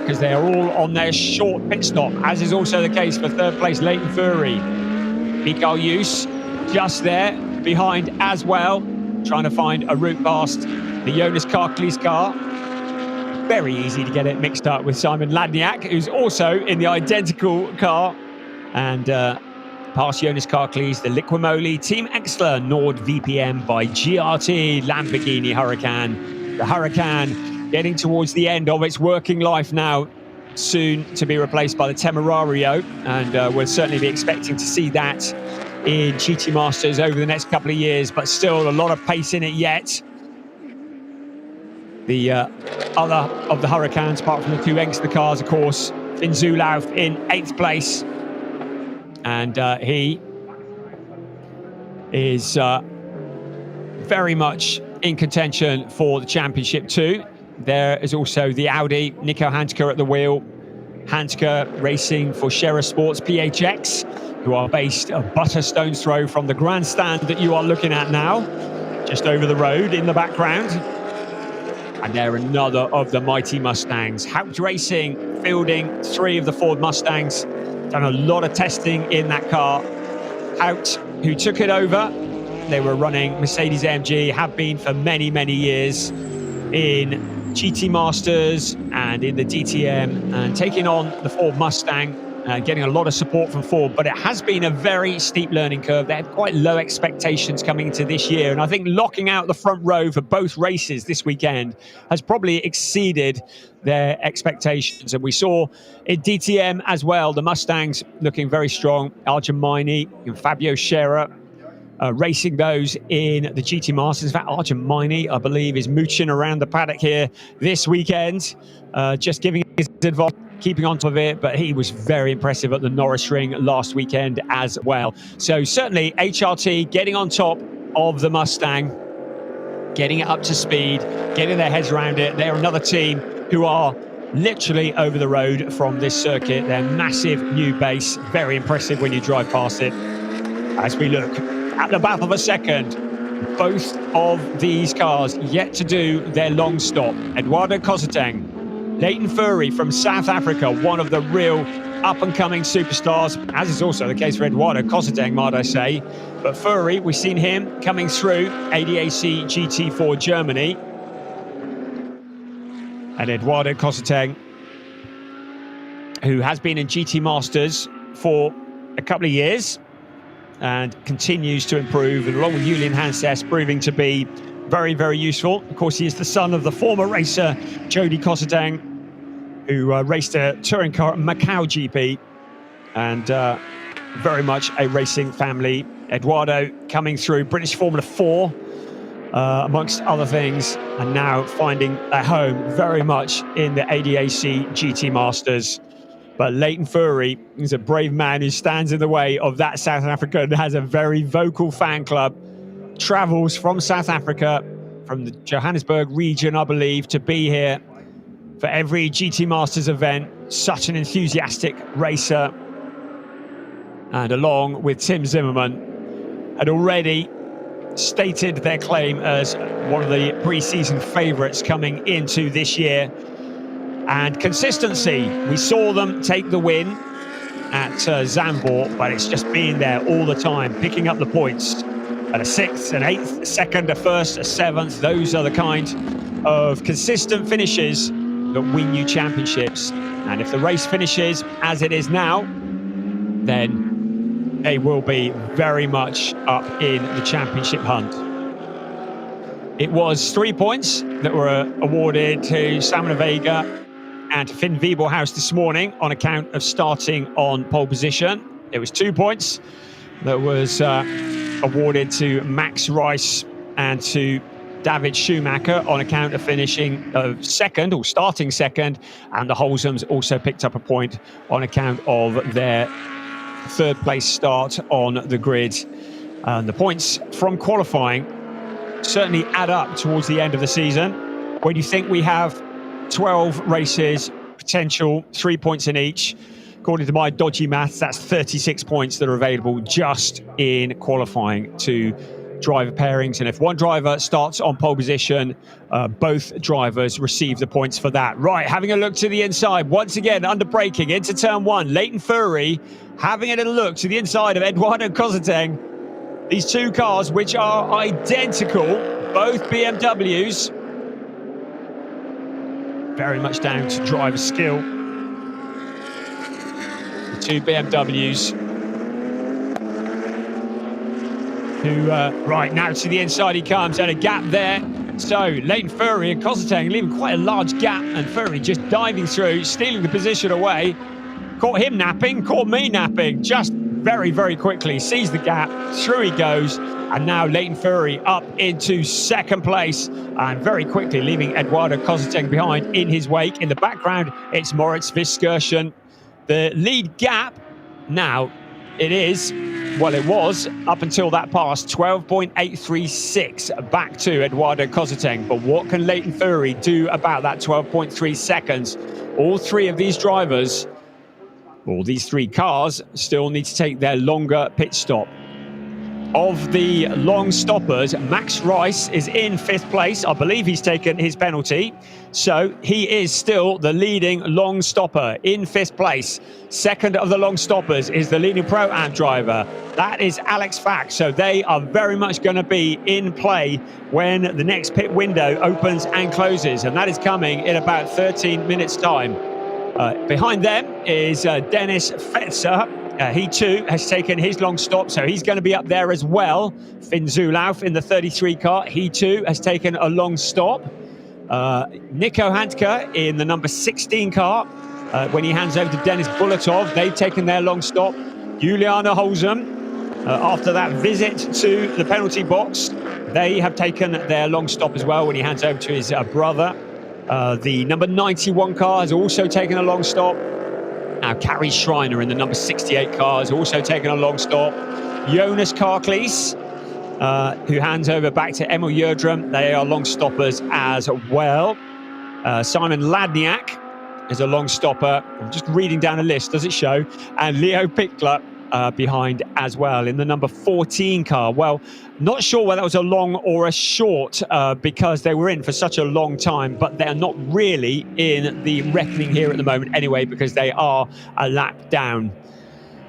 because they are all on their short pit stop, as is also the case for third place Leighton Fury. Mikael Jus just there behind as well, trying to find a route past the Jonas Karklees car. Very easy to get it mixed up with Simon Ladniak, who's also in the identical car. And past Jonas Karklees, the Liquimoli Team Exler Nord VPM by GRT Lamborghini Huracan. The Huracan getting towards the end of its working life now, soon to be replaced by the Temerario, and we'll certainly be expecting to see that in GT Masters over the next couple of years, but still a lot of pace in it yet. The other of the Huracans, apart from the two Engstler cars, of course, Finn Zulauf in 8th place, and he is very much in contention for the championship too. There is also the Audi, Nico Handke at the wheel. Handke racing for Scherer Sports PHX, who are based a butter stone's throw from the grandstand that you are looking at now, just over the road in the background. And they're another of the mighty Mustangs. Haupt Racing fielding 3 of the Ford Mustangs. Done a lot of testing in that car. Haupt, who took it over, they were running Mercedes AMG, have been for many, many years in GT Masters and in the DTM, and taking on the Ford Mustang getting a lot of support from Ford, but it has been a very steep learning curve. They had quite low expectations coming into this year, and I think locking out the front row for both races this weekend has probably exceeded their expectations. And we saw in DTM as well, the Mustangs looking very strong. Arjun Maini and Fabio Scherer racing those in the GT Masters. In fact, Arjun Maini, I believe, is mooching around the paddock here this weekend, just giving his advice, keeping on top of it, but he was very impressive at the Nürburgring last weekend as well. So certainly HRT getting on top of the Mustang, getting it up to speed, getting their heads around it. They're another team who are literally over the road from this circuit. Their massive new base, very impressive when you drive past it. As we look at the battle for second, both of these cars yet to do their long stop. Eduardo Cosseteng, Leighton Furry from South Africa, one of the real up-and-coming superstars, as is also the case for Eduardo Cosseteng, might I say. But Furry, we've seen him coming through ADAC GT for Germany. And Eduardo Cosseteng, who has been in GT Masters for a couple of years and continues to improve, and along with Julian Hanses, proving to be very, very useful. Of course, he is the son of the former racer Jody Cosseteng, who raced a touring car at Macau GP, and very much a racing family. Eduardo coming through British Formula 4, amongst other things, and now finding a home very much in the ADAC GT Masters. But Leighton Furry is a brave man who stands in the way of that South Africa and has a very vocal fan club. Travels from South Africa, from the Johannesburg region, I believe, to be here for every GT Masters event. Such an enthusiastic racer. And along with Tim Zimmerman, had already stated their claim as one of the pre-season favourites coming into this year. And consistency, we saw them take the win at Zandvoort, but it's just been there all the time, picking up the points at a 6th, an 8th, a 2nd, a 1st, a 7th. Those are the kind of consistent finishes that win you championships. And if the race finishes as it is now, then they will be very much up in the championship hunt. It was 3 points that were awarded to Simon Vega and Finn Wiebelhaus this morning on account of starting on pole position. It was 2 points that was awarded to Max Rice and to David Schumacher on account of finishing second, or starting second, and the Holsums also picked up a point on account of their third place start on the grid. The points from qualifying certainly add up towards the end of the season, when you think we have 12 races, potential 3 points in each. According to my dodgy maths, that's 36 points that are available just in qualifying to driver pairings. And if one driver starts on pole position, both drivers receive the points for that. Right, having a look to the inside, once again, under braking into turn one, Leighton Furry having a little look to the inside of Eduardo Cosseteng. These two cars, which are identical, both BMWs, very much down to driver skill. The two BMWs who, right now to the inside he comes, and a gap there. So Leighton Furry and Cosseteng leaving quite a large gap, and Furry just diving through, stealing the position away. Caught him napping, caught me napping, just very, very quickly sees the gap, through he goes, and now Leighton Furry up into second place, and very quickly leaving Eduardo Cosseteng behind in his wake. In the background, it's Moritz Viskersen. The lead gap now, it was up until that pass, 12.836 back to Eduardo Cosseteng. But what can Leighton Furry do about that 12.3 seconds? All three of these drivers, all these three cars, still need to take their longer pit stop. Of the long stoppers, Max Rice is in 5th place. I believe he's taken his penalty. So he is still the leading long stopper in 5th place. Second of the long stoppers is the leading Pro-Am driver. That is Alex Fack. So they are very much going to be in play when the next pit window opens and closes. And that is coming in about 13 minutes time. Behind them is Dennis Fetzer. He too has taken his long stop, so he's going to be up there as well. Finn Zulauf in the 33 car. He too has taken a long stop. Nico Handke in the number 16 car. When he hands over to Dennis Bulatov, they've taken their long stop. Juliana Holzem, after that visit to the penalty box, they have taken their long stop as well when he hands over to his brother. The number 91 car has also taken a long stop. Now, Carrie Schreiner in the number 68 car has also taken a long stop. Jonas Karklees, who hands over back to Emil Jördrum. They are long stoppers as well. Simon Ladniak is a long stopper. I'm just reading down a list, does it show? And Leo Pickler behind as well in the number 14 car. Well, not sure whether that was a long or a short because they were in for such a long time, but they're not really in the reckoning here at the moment anyway, because they are a lap down.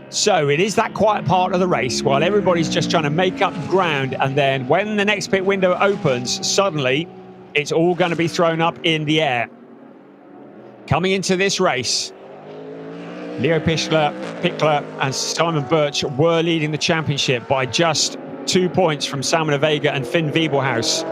So it is that quiet part of the race while everybody's just trying to make up ground, and then when the next pit window opens, suddenly it's all going to be thrown up in the air. Coming into this race, Leo Pickler and Simon Birch were leading the championship by just 2 points from Salman Vega and Finn Wiebelhaus.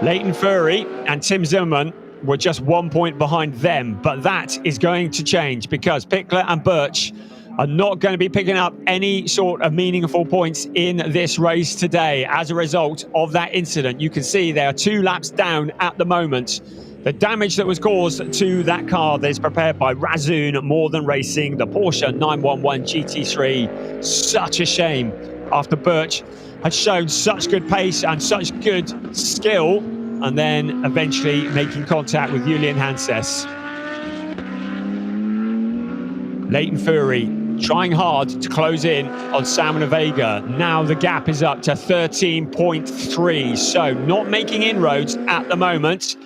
Leighton Furry and Tim Zimmerman were just 1 point behind them, but that is going to change because Pickler and Birch are not going to be picking up any sort of meaningful points in this race today as a result of that incident. You can see they are 2 laps down at the moment. The damage that was caused to that car that is prepared by Razzoon More Than Racing, the Porsche 911 GT3. Such a shame after Birch had shown such good pace and such good skill, and then eventually making contact with Julian Hanses. Leighton Fury trying hard to close in on Salman Vega. Now the gap is up to 13.3, so not making inroads at the moment.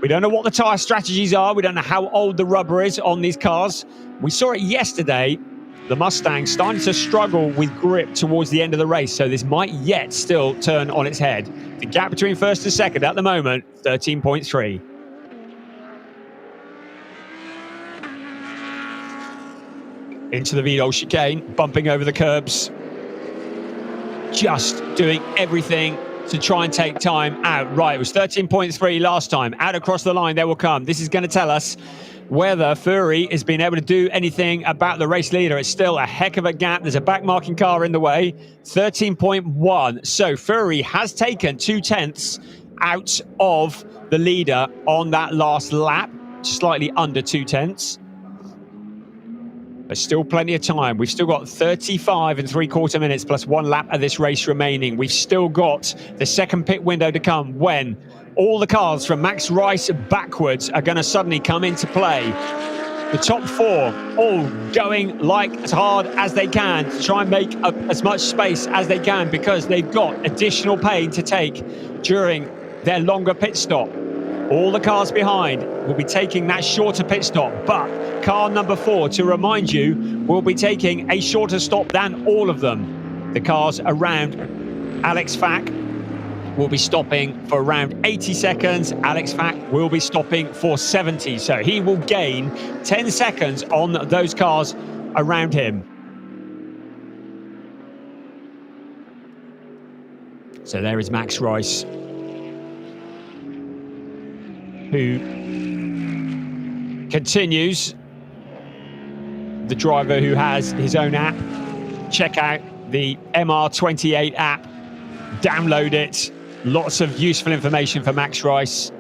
We don't know what the tyre strategies are. We don't know how old the rubber is on these cars. We saw it yesterday. The Mustang starting to struggle with grip towards the end of the race, so this might yet still turn on its head. The gap between first and second at the moment, 13.3. Into the Vidal chicane, bumping over the curbs. Just doing everything to try and take time out. Right, it was 13.3 last time. Out across the line, they will come. This is going to tell us whether Fury has been able to do anything about the race leader. It's still a heck of a gap. There's a back-marking car in the way. 13.1. So Fury has taken 2/10 out of the leader on that last lap. Slightly under 2/10. But still plenty of time. We've still got 35 3/4 minutes plus 1 lap of this race remaining. We've still got the second pit window to come when all the cars from Max Rice backwards are going to suddenly come into play. The top 4 all going like as hard as they can to try and make up as much space as they can because they've got additional pain to take during their longer pit stop. All the cars behind will be taking that shorter pit stop, but car number 4, to remind you, will be taking a shorter stop than all of them. The cars around Alex Fack will be stopping for around 80 seconds. Alex Fack will be stopping for 70, so he will gain 10 seconds on those cars around him. So there is Max Rice, who continues, the driver who has his own app. Check out the MR28 app, download it. Lots of useful information for Max Rice.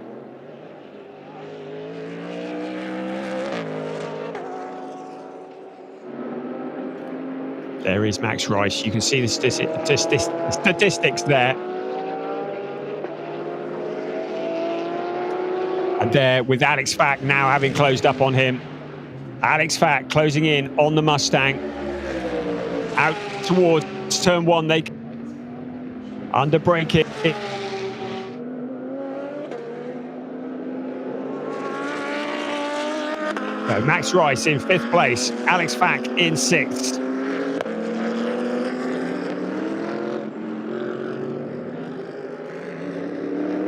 There is Max Rice. You can see the statistics there. And there with Alex Fack now having closed up on him. Alex Fack closing in on the Mustang. Out towards turn 1. They under braking. So Max Rice in 5th place. Alex Fack in 6th.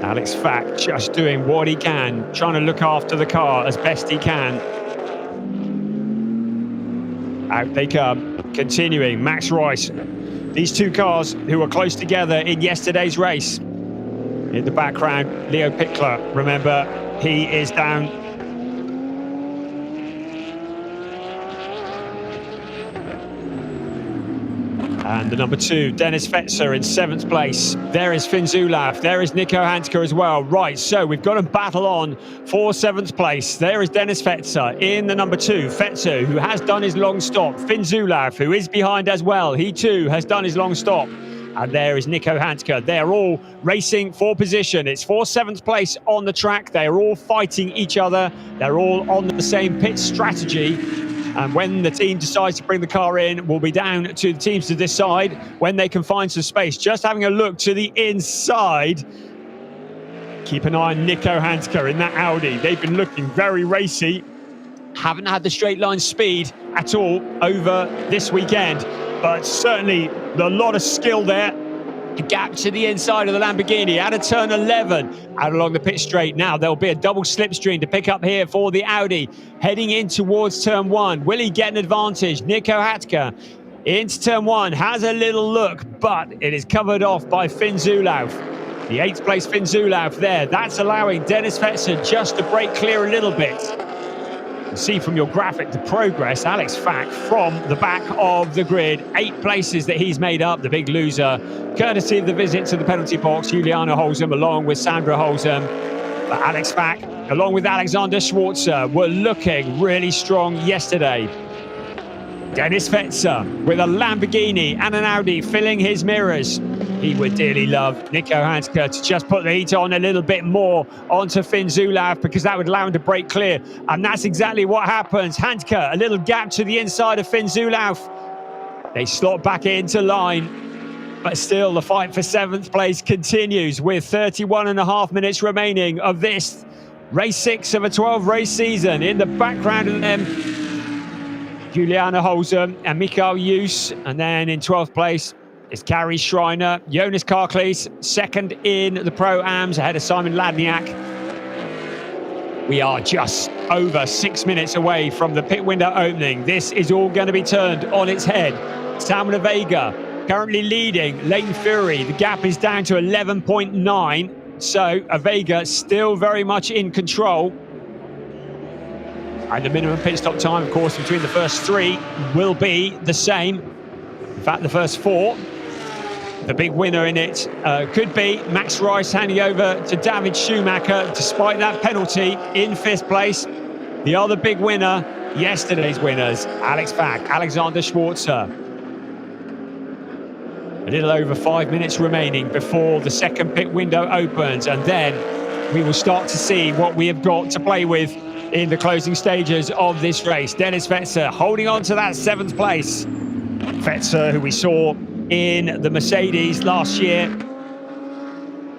Alex Fack just doing what he can, trying to look after the car as best he can. Out they come, continuing. Max Royce. These two cars who were close together in yesterday's race. In the background, Leo Pickler. Remember, he is down. And the number 2, Dennis Fetzer in 7th place. There is Finn Zulauf. There is Nico Handke as well. Right, so we've got a battle on for 7th place. There is Dennis Fetzer in the number 2. Fetzer, who has done his long stop. Finn Zulauf, who is behind as well. He too has done his long stop. And there is Nico Handke. They're all racing for position. It's for 7th place on the track. They're all fighting each other. They're all on the same pit strategy. And when the team decides to bring the car in, we'll be down to the teams to decide when they can find some space. Just having a look to the inside. Keep an eye on Nico Handke in that Audi. They've been looking very racy. Haven't had the straight line speed at all over this weekend. But certainly a lot of skill there. A gap to the inside of the Lamborghini out of turn 11, out along the pit straight. Now there'll be a double slipstream to pick up here for the Audi, heading in towards turn 1. Will he get an advantage? Nico Handke into turn 1, has a little look, but it is covered off by Finn Zulauf. The 8th place Finn Zulauf there. That's allowing Dennis Fetzer just to break clear a little bit. See from your graphic the progress. Alex Fack from the back of the grid, 8 places that he's made up, the big loser, courtesy of the visit to the penalty box. Juliana Holzem along with Sandra Holzem. But Alex Fack along with Alexander Schwarzer were looking really strong yesterday. Dennis Fetzer with a Lamborghini and an Audi filling his mirrors. He would dearly love Nico Handke to just put the heat on a little bit more onto Finn Zulauf, because that would allow him to break clear. And that's exactly what happens. Handke, a little gap to the inside of Finn Zulauf. They slot back into line. But still, the fight for 7th place continues with 31.5 minutes remaining of this race 6 of a 12-race season. In the background of them, Juliana Holzem and Michael Jus. And then in 12th place, it's Carrie Schreiner, Jonas Karklees, 2nd in the Pro-Ams ahead of Simon Ladniak. We are just over 6 minutes away from the pit window opening. This is all going to be turned on its head. Samuel Vega currently leading Leighton Fury. The gap is down to 11.9. So Vega still very much in control. And the minimum pit stop time, of course, between the first 3 will be the same. In fact, the first 4. The big winner in it could be Max Royce handing over to David Schumacher, despite that penalty in 5th place. The other big winner, yesterday's winners, Alex Fack, Alexander Schwarzer. A little over 5 minutes remaining before the second pit window opens, and then we will start to see what we have got to play with in the closing stages of this race. Dennis Fetzer holding on to that 7th place. Fetzer, who we saw in the Mercedes last year,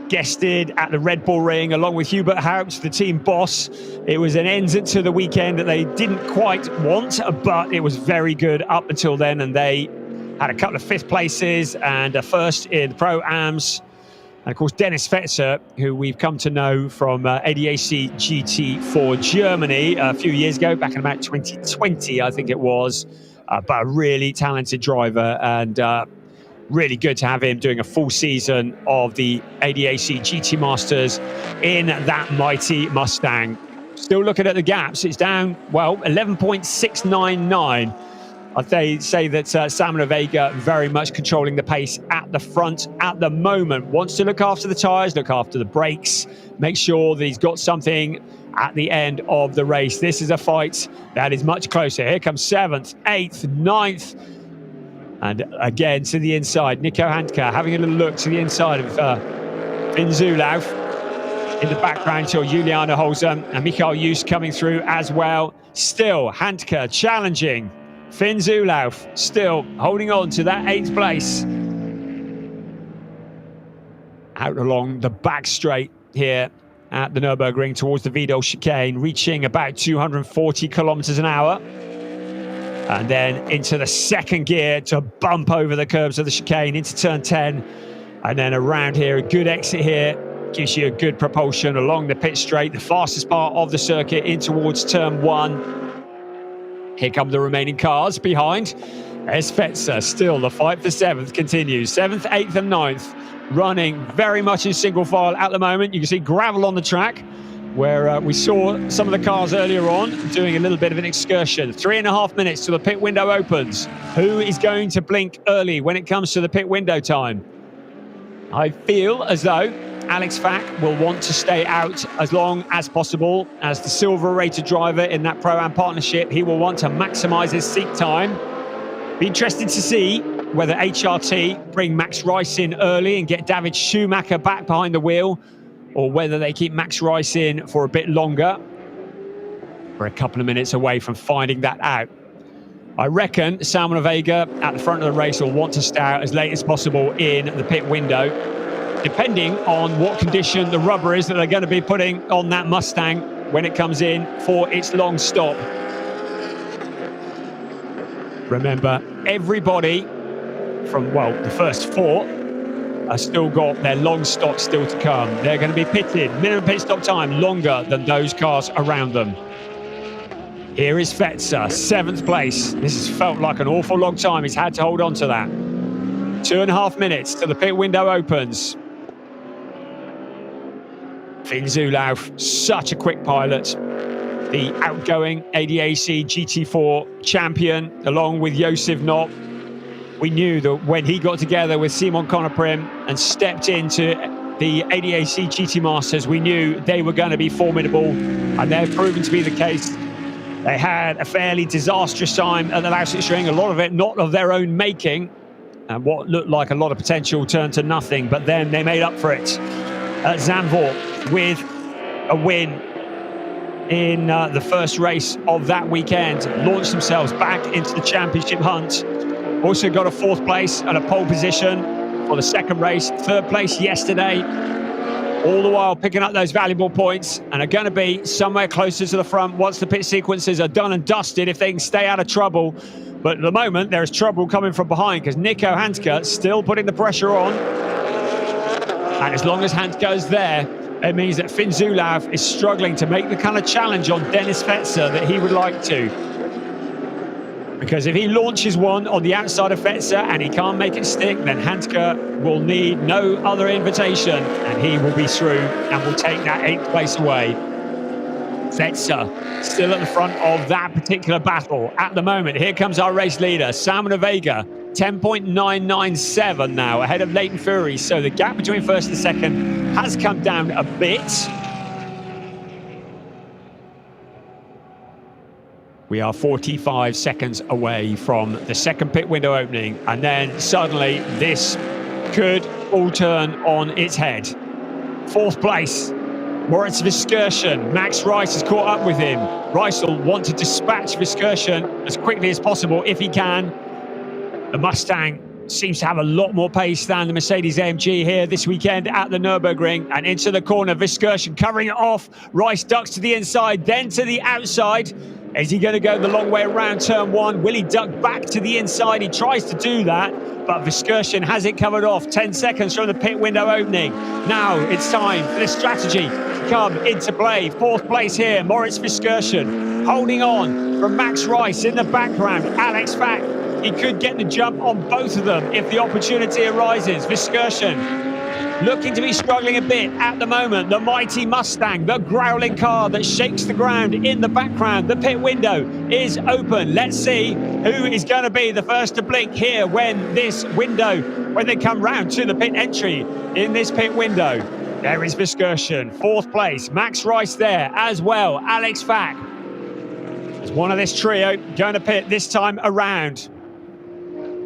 guested at the Red Bull Ring along with Hubert Haupt, the team boss. It was an end to the weekend that they didn't quite want, but it was very good up until then, and they had a couple of 5th places and a 1st in Pro-Ams. And of course, Dennis Fetzer, who we've come to know from ADAC GT for Germany a few years ago, back in about 2020, I think it was. But a really talented driver, and really good to have him doing a full season of the ADAC GT Masters in that mighty Mustang. Still looking at the gaps, it's down, well, 11.699. I'd say that Samuel Vega very much controlling the pace at the front at the moment. Wants to look after the tyres, look after the brakes, make sure that he's got something at the end of the race. This is a fight that is much closer. Here comes 7th, 8th, 9th. And again to the inside, Nico Handke having a little look to the inside of Finn Zulauf. In the background, so Juliana Holzem and Michael Jus coming through as well. Still, Handke challenging Finn Zulauf, still holding on to that 8th place. Out along the back straight here at the Nürburgring towards the Wiedel chicane, reaching about 240 kilometers an hour. And then into the second gear to bump over the curbs of the chicane into turn 10. And then around here, a good exit here. Gives you a good propulsion along the pit straight, the fastest part of the circuit in towards turn 1. Here come the remaining cars behind. There's Fetzer. Still, the fight for 7th continues. 7th, 8th and 9th running very much in single file at the moment. You can see gravel on the track where we saw some of the cars earlier on doing a little bit of an excursion. 3.5 minutes till the pit window opens. Who is going to blink early when it comes to the pit window time? I feel as though Alex Fack will want to stay out as long as possible as the silver-rated driver in that Pro-Am partnership. He will want to maximise his seat time. Be interested to see whether HRT bring Max Rice in early and get David Schumacher back behind the wheel, or whether they keep Max Rice in for a bit longer. We're a couple of minutes away from finding that out. I reckon Salman Vega at the front of the race will want to stay out as late as possible in the pit window, depending on what condition the rubber is that they're going to be putting on that Mustang when it comes in for its long stop. Remember, everybody from, well, the first 4 have still got their long stop still to come. They're going to be pitted, minimum pit stop time longer than those cars around them. Here is Fetzer, 7th place. This has felt like an awful long time. He's had to hold on to that. 2.5 minutes till the pit window opens. Finn Zulauf, such a quick pilot. The outgoing ADAC GT4 champion, along with Josef Knopp. We knew that when he got together with Simon Conoprim and stepped into the ADAC GT Masters, we knew they were going to be formidable, and they've proven to be the case. They had a fairly disastrous time at the Lausitzring, a lot of it not of their own making, and what looked like a lot of potential turned to nothing, but then they made up for it at Zandvoort with a win in the first race of that weekend, launched themselves back into the championship hunt. Also got a 4th place and a pole position for the 2nd race, 3rd place yesterday, all the while picking up those valuable points, and are going to be somewhere closer to the front once the pit sequences are done and dusted if they can stay out of trouble. But at the moment, there is trouble coming from behind because Nico Handke still putting the pressure on. And as long as Handke's there, it means that Finn Zulauf is struggling to make the kind of challenge on Dennis Fetzer that he would like to. Because if he launches one on the outside of Fetzer and he can't make it stick, then Handke will need no other invitation and he will be through and will take that 8th place away. Fetzer still at the front of that particular battle at the moment. Here comes our race leader, Salman Vega, 10.997 now, ahead of Leighton Fury. So the gap between 1st and 2nd has come down a bit. We are 45 seconds away from the 2nd pit window opening, and then suddenly this could all turn on its head. 4th place, Moritz Viskirchen. Max Rice has caught up with him. Rice will want to dispatch Viskirchen as quickly as possible if he can. The Mustang seems to have a lot more pace than the Mercedes AMG here this weekend at the Nürburgring. And into the corner, Viskirchen covering it off. Rice ducks to the inside, then to the outside. Is he going to go the long way around turn 1? Will he duck back to the inside? He tries to do that, but Viskirchen has it covered off. 10 seconds from the pit window opening. Now it's time for this strategy to come into play. 4th place here, Moritz Viskirchen holding on from Max Rice in the background. Alex Fack, he could get the jump on both of them if the opportunity arises. Viskirchen looking to be struggling a bit at the moment. The mighty Mustang, the growling car that shakes the ground in the background. The pit window is open. Let's see who is going to be the first to blink here when they come round to the pit entry in this pit window. There is Viskirchen, 4th place. Max Rice there as well. Alex Fack is one of this trio going to pit this time around.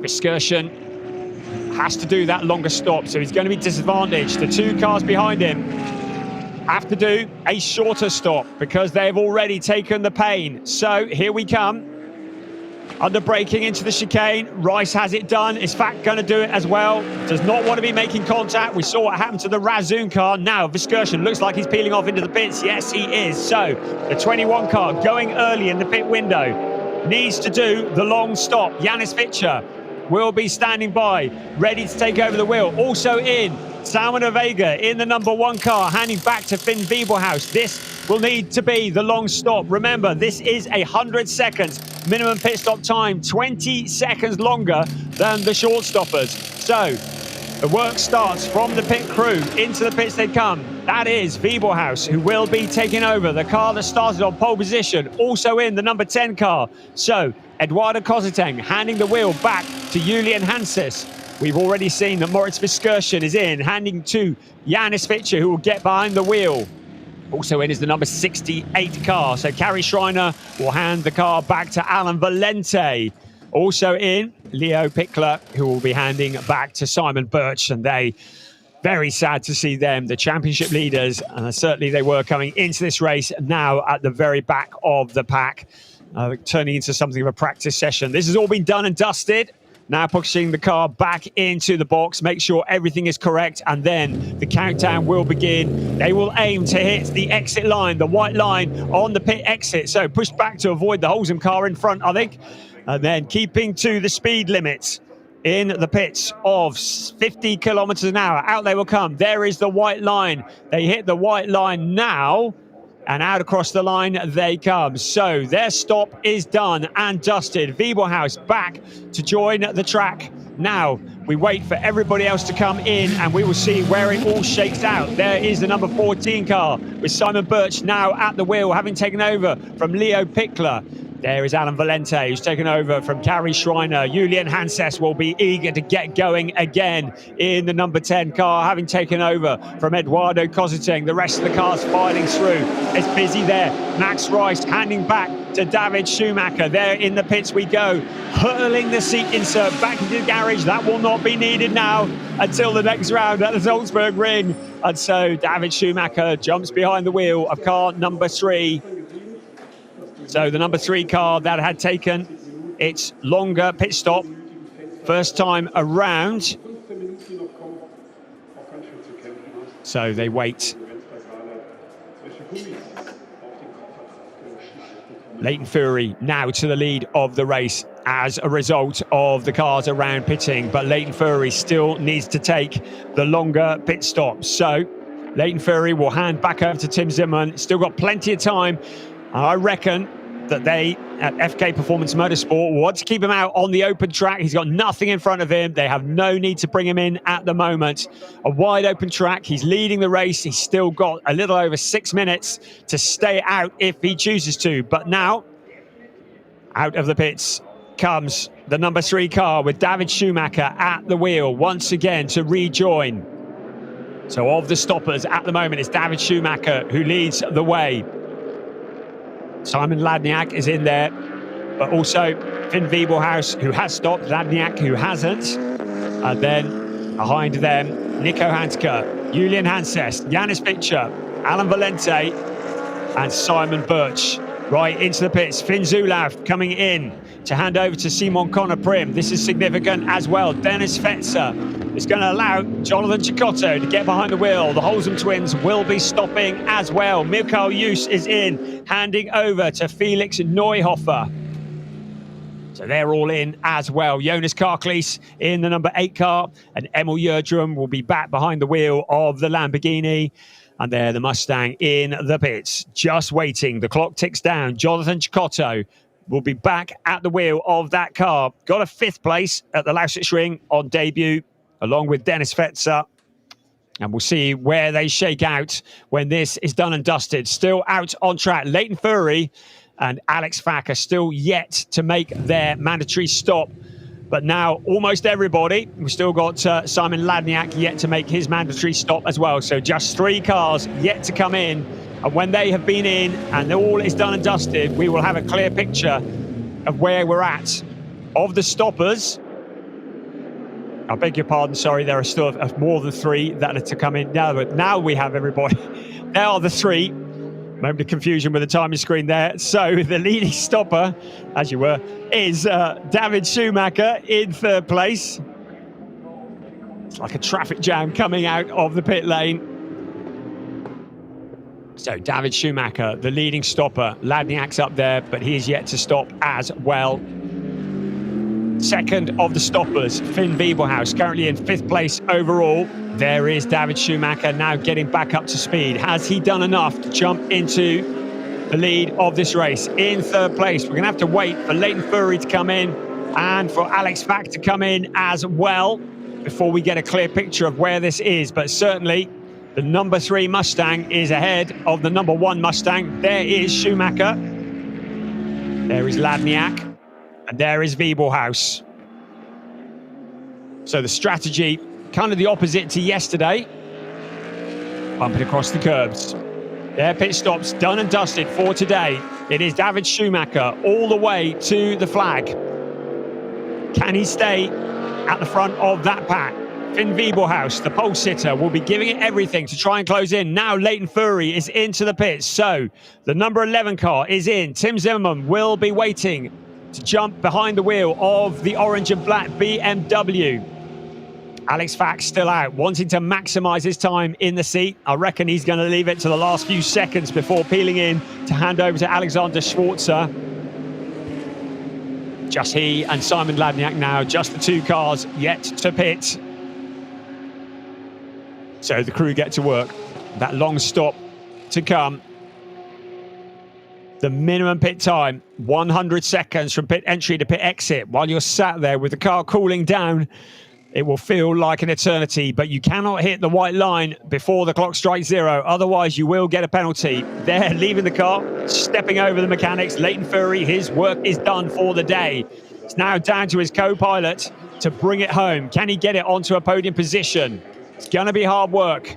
Viskirchen has to do that longer stop, so he's going to be disadvantaged. The 2 cars behind him have to do a shorter stop because they've already taken the pain. So here we come. Under braking into the chicane. Rice has it done. Is Fack going to do it as well? Does not want to be making contact. We saw what happened to the Razzoon car. Now Viskirchen looks like he's peeling off into the pits. Yes, he is. So the 21 car going early in the pit window needs to do the long stop. Janis Vitscher will be standing by, ready to take over the wheel. Also in Salman Vega in the number 1 car, handing back to Finn Wiebelhaus. This will need to be the long stop. Remember, this is 100 seconds minimum pit stop time, 20 seconds longer than the short stoppers. So the work starts from the pit crew. Into the pits they come. That is Wiebelhaus, who will be taking over the car that started on pole position, also in the number 10 car. So Eduardo Koziteng handing the wheel back to Julian Hanses. We've already seen that Moritz Viskersen is in, handing to Janis Fitcher, who will get behind the wheel. Also in is the number 68 car. So Kari Schreiner will hand the car back to Alan Valente. Also in, Leo Pickler, who will be handing back to Simon Birch. And they, very sad to see them, the championship leaders. Certainly they were coming into this race, now at the very back of the pack, turning into something of a practice session. This has all been done and dusted. Now pushing the car back into the box, make sure everything is correct, and then the countdown will begin. They will aim to hit the exit line, the white line on the pit exit. So push back to avoid the Holzem car in front, I think. And then keeping to the speed limits in the pits of 50 kilometers an hour. Out they will come. There is the white line. They hit the white line now. And out across the line they come. So their stop is done and dusted. Wiebelhaus back to join the track. Now we wait for everybody else to come in and we will see where it all shakes out. There is the number 14 car with Simon Birch now at the wheel, having taken over from Leo Pickler. There is Alan Valente, who's taken over from Kari Schreiner. Julian Hanses will be eager to get going again in the number 10 car, having taken over from Eduardo Koziteng. The rest of the cars filing through. It's busy there. Max Rice handing back to David Schumacher. There in the pits we go, hurling the seat insert back into the garage. That will not be needed now until the next round at the Salzburg Ring. And so David Schumacher jumps behind the wheel of car number 3. So the number 3 car that had taken its longer pit stop first time around. So they wait. Leighton Fury now to the lead of the race as a result of the cars around pitting. But Leighton Fury still needs to take the longer pit stop. So Leighton Fury will hand back over to Tim Zimmerman. Still got plenty of time. I reckon that they at FK Performance Motorsport want to keep him out on the open track. He's got nothing in front of him. They have no need to bring him in at the moment. A wide open track. He's leading the race. He's still got a little over 6 minutes to stay out if he chooses to. But now, out of the pits comes the number 3 car with David Schumacher at the wheel once again to rejoin. So of the stoppers at the moment, it's David Schumacher who leads the way. Simon Ladniak is in there, but also Finn Wiebelhaus, who has stopped, Ladniak, who hasn't. And then behind them, Nico Handke, Julian Hanses, Janis Fitcher, Alan Valente, and Simon Birch. Right into the pits, Finn Zulauf coming in to hand over to Simon Connor Prim. This is significant as well. Dennis Fetzer is going to allow Jonathan Cicotto to get behind the wheel. The Holzem twins will be stopping as well. Mikhail Jus is in, handing over to Felix Neuhofer. So they're all in as well. Jonas Karklees in the number 8 car, and Emil Jördrum will be back behind the wheel of the Lamborghini. And there, the Mustang in the pits, just waiting. The clock ticks down. Jonathan Cicotto will be back at the wheel of that car. Got a 5th place at the Lausitz Ring on debut, along with Dennis Fetzer. And we'll see where they shake out when this is done and dusted. Still out on track. Leighton Fury and Alex Fack are still yet to make their mandatory stop. But now almost everybody. We've still got Simon Ladniak yet to make his mandatory stop as well. So just 3 cars yet to come in. And when they have been in and all is done and dusted, we will have a clear picture of where we're at. Of the stoppers, I beg your pardon, sorry, there are still more than 3 that are to come in. Now we have everybody. There are the 3. Moment of confusion with the timing screen there. So the leading stopper, as you were, is David Schumacher in 3rd place. It's like a traffic jam coming out of the pit lane. So David Schumacher, the leading stopper. Ladniak's up there, but he is yet to stop as well. 2nd of the stoppers, Finn Wiebelhaus, currently in 5th place overall. there is David Schumacher now getting back up to speed. Has he done enough to jump into the lead of this race? In third place, we're going to have to wait for Leighton Fury to come in and for Alex Fack to come in as well before we get a clear picture of where this is. But certainly the number 3 Mustang is ahead of the number 1 Mustang. There is Schumacher. There is Ladniak. And there is Wiebelhaus. So the strategy, kind of the opposite to yesterday. Bumping across the curbs. Their pit stops done and dusted for today. It is David Schumacher all the way to the flag. Can he stay at the front of that pack? Finn Wiebelhaus, the pole sitter, will be giving it everything to try and close in. Now Leighton Fury is into the pits. So the number 11 car is in. Tim Zimmermann will be waiting to jump behind the wheel of the orange and black BMW. Alex Fack still out, wanting to maximize his time in the seat. I reckon he's going to leave it to the last few seconds before peeling in to hand over to Alexander Schwarzer. Just he and Simon Ladniak now, just the 2 cars yet to pit. So the crew get to work. That long stop to come. The minimum pit time, 100 seconds from pit entry to pit exit. While you're sat there with the car cooling down, it will feel like an eternity, but you cannot hit the white line before the clock strikes 0. Otherwise, you will get a penalty. They're leaving the car, stepping over the mechanics. Leighton Fury, his work is done for the day. It's now down to his co-pilot to bring it home. Can he get it onto a podium position? It's going to be hard work.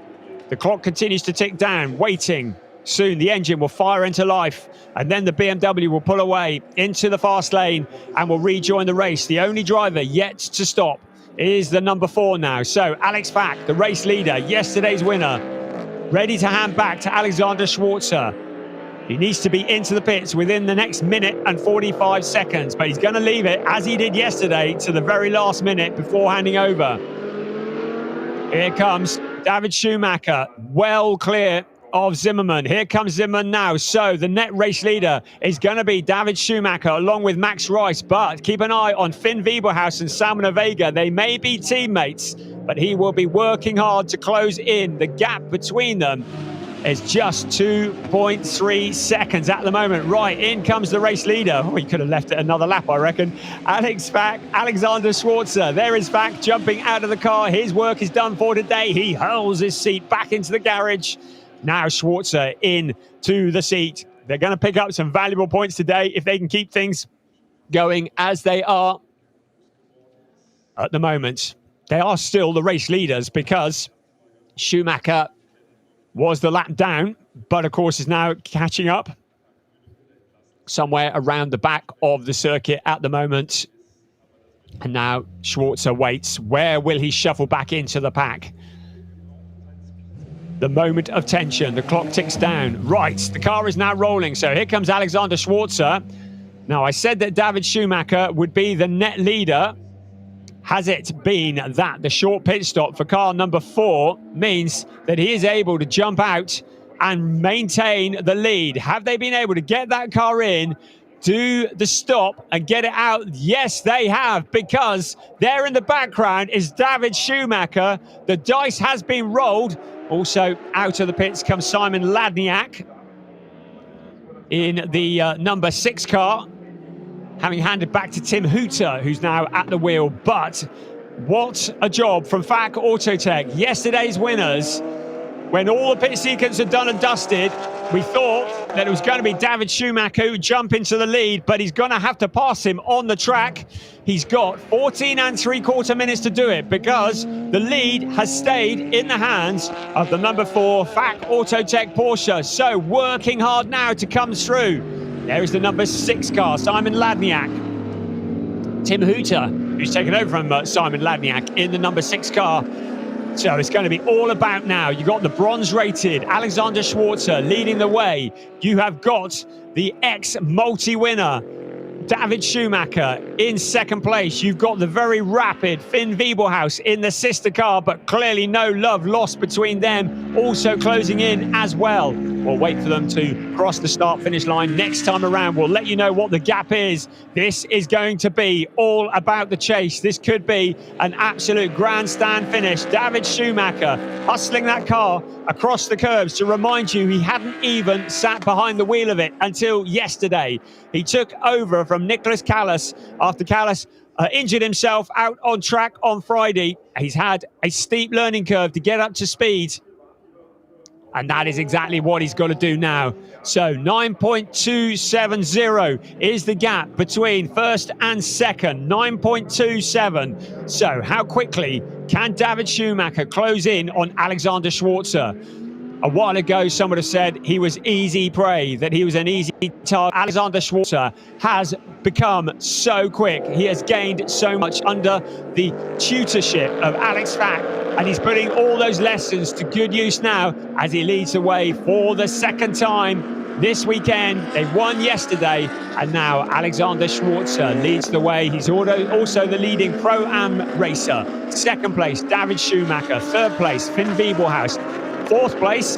The clock continues to tick down, waiting. Soon the engine will fire into life, and then the BMW will pull away into the fast lane and will rejoin the race. The only driver yet to stop is the number 4 now. So Alex Fack, the race leader, yesterday's winner, ready to hand back to Alexander Schwarzer. He needs to be into the pits within the next minute and 45 seconds, but he's going to leave it, as he did yesterday, to the very last minute before handing over. Here comes David Schumacher, well clear of Zimmermann. Here comes Zimmermann now. So the net race leader is going to be David Schumacher along with Max Rice. But keep an eye on Finn Wiebelhaus and Salman Vega. They may be teammates, but he will be working hard to close in. The gap between them is just 2.3 seconds at the moment. Right, in comes the race leader. Oh, he could have left it another lap, I reckon. Alexander Schwarzer. There is Fack jumping out of the car. His work is done for today. He hurls his seat back into the garage. Now Schwarzer in to the seat. They're going to pick up some valuable points today if they can keep things going as they are at the moment. They are still the race leaders because Schumacher was the lap down, but of course is now catching up somewhere around the back of the circuit at the moment. And now Schwarzer waits. Where will he shuffle back into the pack? The moment of tension. The clock ticks down. Right, the car is now rolling. So here comes Alexander Schwarzer. Now, I said that David Schumacher would be the net leader. Has it been that the short pit stop for car number 4 means that he is able to jump out and maintain the lead? Have they been able to get that car in, do the stop and get it out? Yes, they have, because there in the background is David Schumacher. The dice has been rolled. Also out of the pits comes Simon Ladniak in the number 6 car, having handed back to Tim Hooter, who's now at the wheel. But what a job from FAC Autotech. Yesterday's winners, when all the pit sequence are done and dusted, we thought that it was going to be David Schumacher who would jump into the lead, but he's going to have to pass him on the track. He's got 14 3/4 minutes to do it because the lead has stayed in the hands of the number 4 FAC Autotech Porsche. So working hard now to come through. There is the number 6 car, Simon Ladniak. Tim Hooter, who's taken over from Simon Ladniak in the number 6 car. So it's going to be all about now. You've got the bronze-rated Alexander Schwarzer leading the way. You have got the ex-multi-winner David Schumacher in second place. You've got the very rapid Finn Wiebelhaus in the sister car, but clearly no love lost between them. Also closing in as well We'll wait for them to cross the start-finish line. Next time around, we'll let you know what the gap is. This is going to be all about the chase. This could be an absolute grandstand finish. David Schumacher hustling that car across the curbs to remind you he hadn't even sat behind the wheel of it until yesterday. He took over from Nicholas Callas after Callas injured himself out on track on Friday. He's had a steep learning curve to get up to speed. And that is exactly what he's got to do now. So 9.270 is the gap between first and second. 9.27. So how quickly can David Schumacher close in on Alexander Schwarzer? A while ago, someone have said he was easy prey, that he was an easy target. Alexander Schwarzer has become so quick. He has gained so much under the tutorship of Alex Fack, and he's putting all those lessons to good use now as he leads the way for the second time this weekend. They won yesterday, and now Alexander Schwarzer leads the way. He's also the leading Pro-Am racer. Second place, David Schumacher. Third place, Finn Wiebelhaus. Fourth place,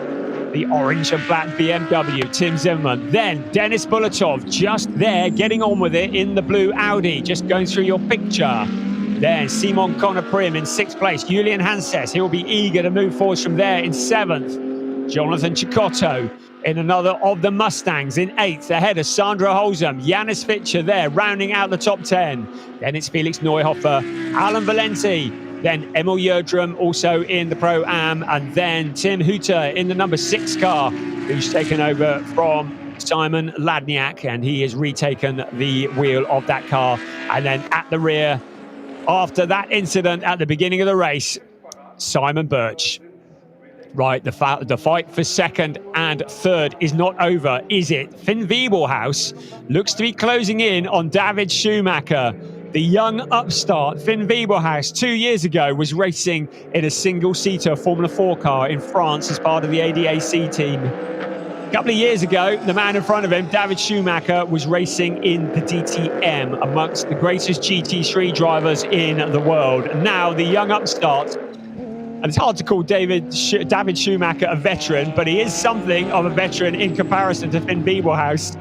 the orange and black BMW, Tim Zimmermann. Then Denis Bulatov, just there, getting on with it in the blue Audi, just going through your picture. Then Simon Conner-Prim in sixth place. Julian Hanses, he'll be eager to move forward from there in seventh. Jonathan Cicotto in another of the Mustangs in eighth, ahead of Sandro Holzem. Janis Fischer there, rounding out the top 10. Then it's Felix Neuhofer, Alan Valenti, then Emil Jördrum also in the Pro-Am, and then Tim Hutter in the number 6 car, who's taken over from Simon Ladniak, and he has retaken the wheel of that car. And then at the rear, after that incident at the beginning of the race, Simon Birch. Right, the fight for second and third is not over, is it? Finn Wiebelhaus looks to be closing in on David Schumacher. The young upstart, Finn Wiebelhaus, 2 years ago was racing in a single-seater Formula 4 car in France as part of the ADAC team. A couple of years ago, the man in front of him, David Schumacher, was racing in the DTM amongst the greatest GT3 drivers in the world. Now, the young upstart, and it's hard to call David Schumacher a veteran, but he is something of a veteran in comparison to Finn Wiebelhaus.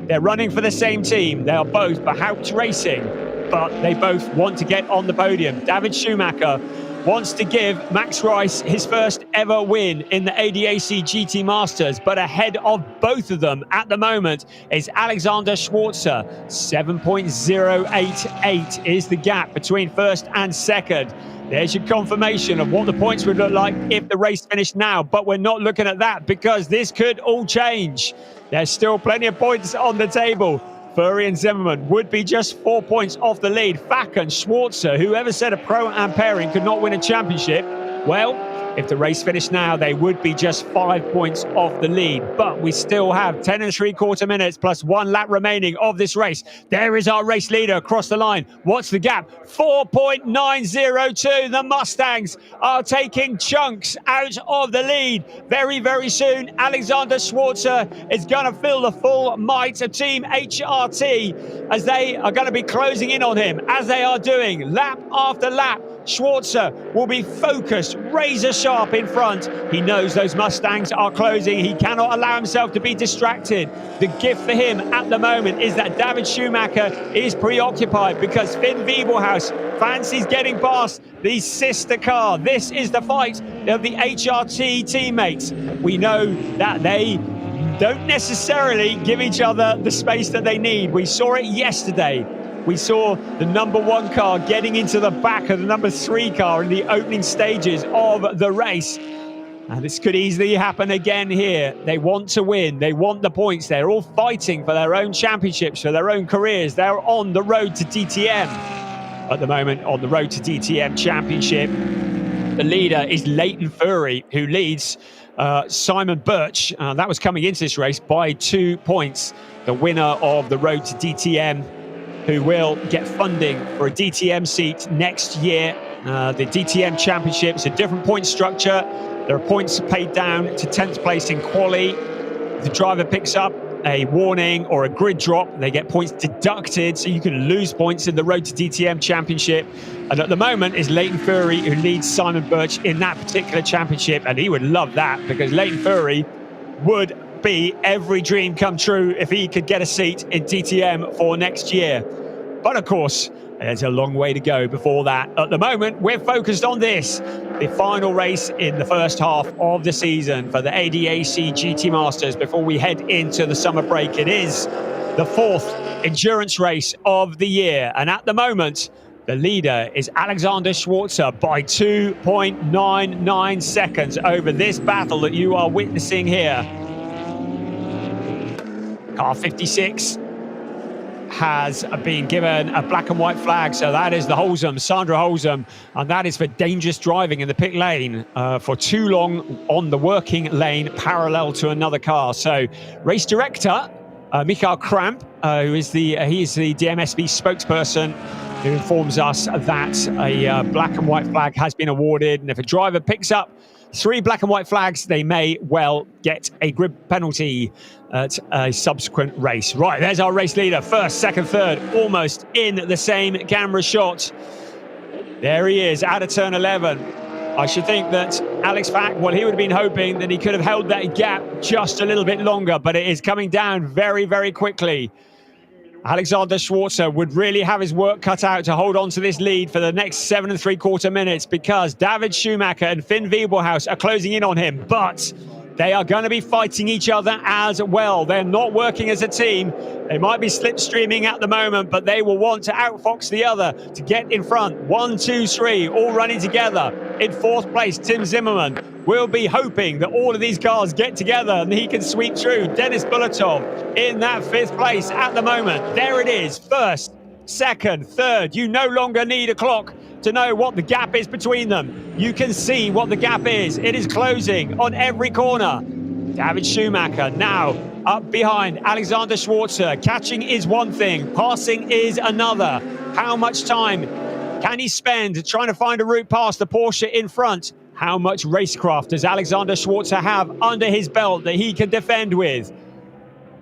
They're running for the same team. They are both Behaupt Racing, but they both want to get on the podium. David Schumacher wants to give Max Rice his first ever win in the ADAC GT Masters, but ahead of both of them at the moment is Alexander Schwarzer. 7.088 is the gap between first and second. There's your confirmation of what the points would look like if the race finished now, but we're not looking at that because this could all change. There's still plenty of points on the table. Furry and Zimmermann would be just 4 points off the lead. Fack and Schwarzer, whoever said a Pro-Am pairing could not win a championship, well, if the race finished now, they would be just 5 points off the lead. But we still have 10 3/4 minutes plus 1 lap remaining of this race. There is our race leader across the line. What's the gap? 4.902. The Mustangs are taking chunks out of the lead. Very, very soon, Alexander Schwarzer is going to feel the full might of Team HRT as they are going to be closing in on him, as they are doing lap after lap. Schwarzer will be focused, razor sharp in front. He knows those Mustangs are closing. He cannot allow himself to be distracted. The gift for him at the moment is that David Schumacher is preoccupied because Finn Wiebelhaus fancies getting past the sister car. This is the fight of the HRT teammates. We know that they don't necessarily give each other the space that they need. We saw it yesterday. We saw the number 1 car getting into the back of the number 3 car in the opening stages of the race. And this could easily happen again here. They want to win. They want the points. They're all fighting for their own championships, for their own careers. They're on the road to DTM. At the moment, on the road to DTM championship, the leader is Leighton Fury, who leads Simon Birch. That was coming into this race by 2 points. The winner of the road to DTM, who will get funding for a DTM seat next year. The DTM Championship is a different point structure. There are points paid down to 10th place in quali. If the driver picks up a warning or a grid drop, they get points deducted, so you can lose points in the road to DTM Championship. And at the moment is Leighton Fury, who leads Simon Birch in that particular championship, and he would love that because Leighton Fury would be every dream come true if he could get a seat in DTM for next year. But of course, there's a long way to go before that. At the moment, we're focused on this, the final race in the first half of the season for the ADAC GT Masters before we head into the summer break. It is the fourth endurance race of the year. And at the moment, the leader is Alexander Schwarzer by 2.99 seconds over this battle that you are witnessing here. Car 56 has been given a black and white flag, so that is the Holzum, Sandra Holzum, and that is for dangerous driving in the pit lane for too long on the working lane parallel to another car. So race director Michael Kramp, he is the DMSB spokesperson, who informs us that a black and white flag has been awarded, and if a driver picks up 3 black and white flags, they may well get a grid penalty at a subsequent race. Right, there's our race leader. First, second, third, almost in the same camera shot. There he is, out of turn 11. I should think that Alex Fack, well, he would have been hoping that he could have held that gap just a little bit longer, but it is coming down very, very quickly. Alexander Schwarzer would really have his work cut out to hold on to this lead for the next 7 3/4 minutes, because David Schumacher and Finn Wiebelhaus are closing in on him, but they are going to be fighting each other as well. They're not working as a team. They might be slipstreaming at the moment, but they will want to outfox the other to get in front. 1, 2, 3, all running together. In fourth place, Tim Zimmerman will be hoping that all of these cars get together and he can sweep through. Denis Bulatov in that 5th place at the moment. There it is, first, second, third. You no longer need a clock to know what the gap is between them. You can see what the gap is. It is closing on every corner. David Schumacher now up behind Alexander Schwarzer. Catching is one thing, passing is another. How much time can he spend trying to find a route past the Porsche in front? How much racecraft does Alexander Schwarzer have under his belt that he can defend with?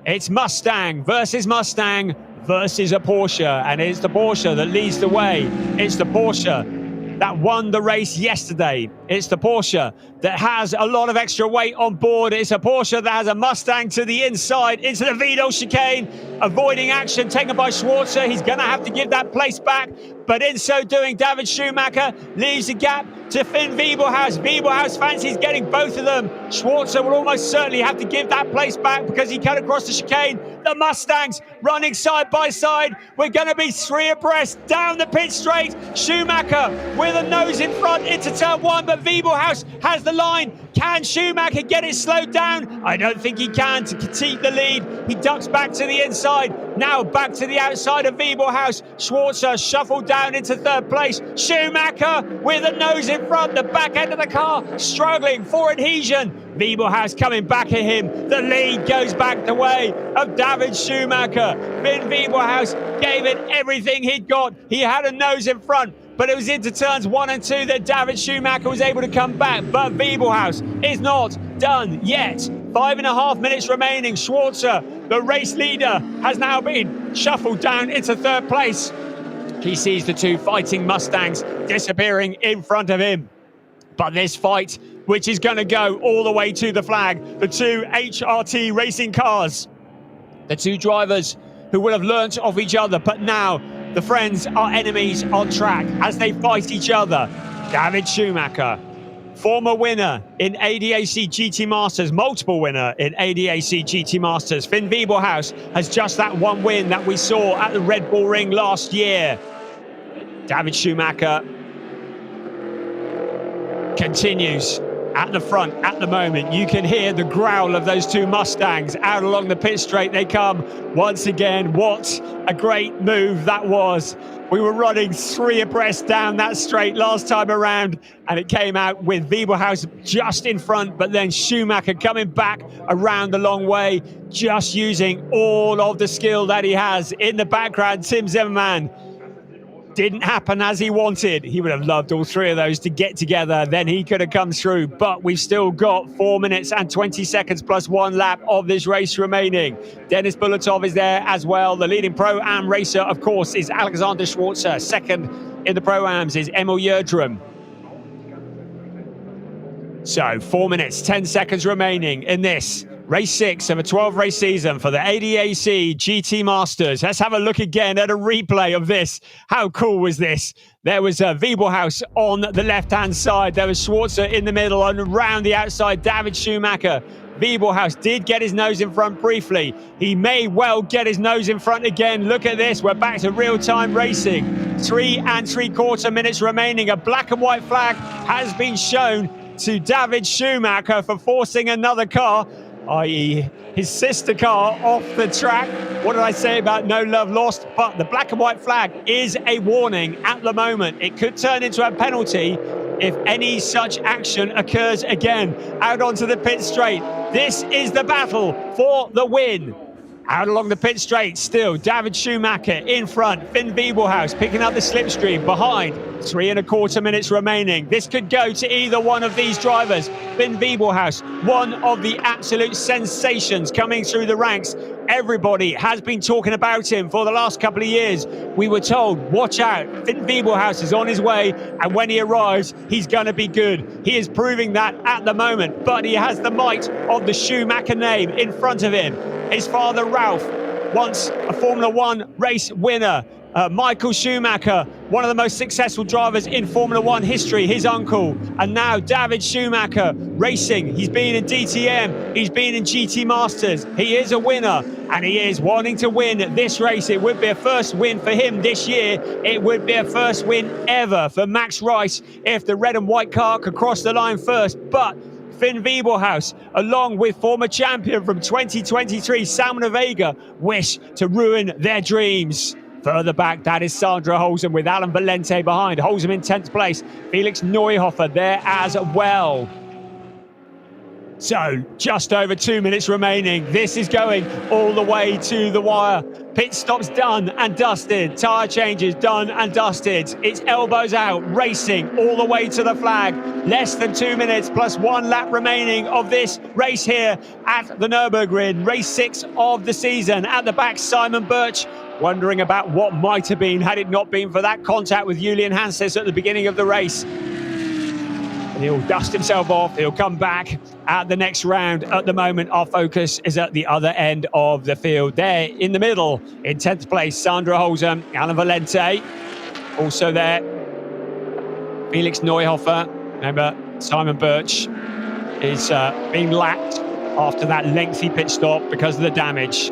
It's Mustang versus Mustang versus a Porsche, and it's the Porsche that leads the way. It's the Porsche that won the race yesterday. It's the Porsche that has a lot of extra weight on board. It's a Porsche that has a Mustang to the inside into the Vidal chicane, avoiding action taken by Schwarzer. He's going to have to give that place back, but in so doing, David Schumacher leaves the gap to Finn Wiebelhaus. Wiebelhaus fancies getting both of them. Schwarzer will almost certainly have to give that place back because he cut across the chicane. The Mustangs running side by side. We're going to be 3 abreast down the pit straight. Schumacher with a nose in front into turn 1, but Wiebelhaus has the line. Can Schumacher get it slowed down? I don't think he can to keep the lead. He ducks back to the inside. Now back to the outside of Wiebelhaus. Schwarzer shuffled down into 3rd place. Schumacher with a nose in front. The back end of the car struggling for adhesion. Wiebelhaus coming back at him. The lead goes back the way of David Schumacher. Finn Wiebelhaus gave it everything he'd got. He had a nose in front, but it was into turns 1 and 2 that David Schumacher was able to come back. But Wiebelhaus is not done yet. 5.5 minutes remaining. Schwarzer, the race leader, has now been shuffled down into 3rd place. He sees the 2 fighting Mustangs disappearing in front of him. But this fight, which is going to go all the way to the flag, the 2 HRT racing cars, the 2 drivers who will have learnt of each other, but now the friends are enemies on track as they fight each other. David Schumacher, former winner in ADAC GT Masters, multiple winner in ADAC GT Masters. Finn Wiebelhaus has just that one win that we saw at the Red Bull Ring last year. David Schumacher continues at the front at the moment. You can hear the growl of those 2 Mustangs out along the pit straight. They come once again. What a great move that was. We were running 3 abreast down that straight last time around, and it came out with Wiebelhaus just in front, but then Schumacher coming back around the long way, just using all of the skill that he has. In the background, Tim Zimmerman. Didn't happen as he wanted. He would have loved all 3 of those to get together. Then he could have come through. But we've still got 4 minutes and 20 seconds plus 1 lap of this race remaining. Denis Bulatov is there as well. The leading Pro-Am racer, of course, is Alexander Schwarzer. Second in the Pro-Ams is Emil Yerdrum. So 4 minutes, 10 seconds remaining in this Race 6 of a 12-race season for the ADAC GT Masters. Let's have a look again at a replay of this. How cool was this? There was Wiebelhaus on the left-hand side. There was Schwarzer in the middle, and around the outside, David Schumacher. Wiebelhaus did get his nose in front briefly. He may well get his nose in front again. Look at this. We're back to real-time racing. 3 3/4 minutes remaining. A black and white flag has been shown to David Schumacher for forcing another car, i.e. his sister car, off the track. What did I say about no love lost? But the black and white flag is a warning at the moment. It could turn into a penalty if any such action occurs again. Out onto the pit straight. This is the battle for the win. Out along the pit straight, still David Schumacher in front. Finn Wiebelhaus picking up the slipstream behind. 3 1/4 minutes remaining. This could go to either one of these drivers. Finn Wiebelhaus, one of the absolute sensations coming through the ranks. Everybody has been talking about him for the last couple of years. We were told, watch out, Finn Wiebelhaus is on his way, and when he arrives, he's going to be good. He is proving that at the moment, but he has the might of the Schumacher name in front of him. His father, Ralph, once a Formula One race winner. Michael Schumacher, one of the most successful drivers in Formula One history, his uncle. And now David Schumacher racing. He's been in DTM, he's been in GT Masters. He is a winner, and he is wanting to win this race. It would be a first win for him this year. It would be a first win ever for Max Rice if the red and white car could cross the line first. But Finn Wiebelhaus, along with former champion from 2023, Salman Vega, wish to ruin their dreams. Further back, that is Sandra Holzem with Alan Valente behind. Holzem in 10th place. Felix Neuhofer there as well. So, just over 2 minutes remaining. This is going all the way to the wire. Pit stops done and dusted. Tyre changes done and dusted. It's elbows out, racing all the way to the flag. Less than 2 minutes plus 1 lap remaining of this race here at the Nürburgring. Race 6 of the season. At the back, Simon Birch, wondering about what might have been had it not been for that contact with Julian Hanses at the beginning of the race. And he'll dust himself off. He'll come back at the next round. At the moment, our focus is at the other end of the field. There in the middle, in 10th place, Sandra Holzem, Alan Valente. Also there, Felix Neuhofer. Remember, Simon Birch is being lapped after that lengthy pit stop because of the damage.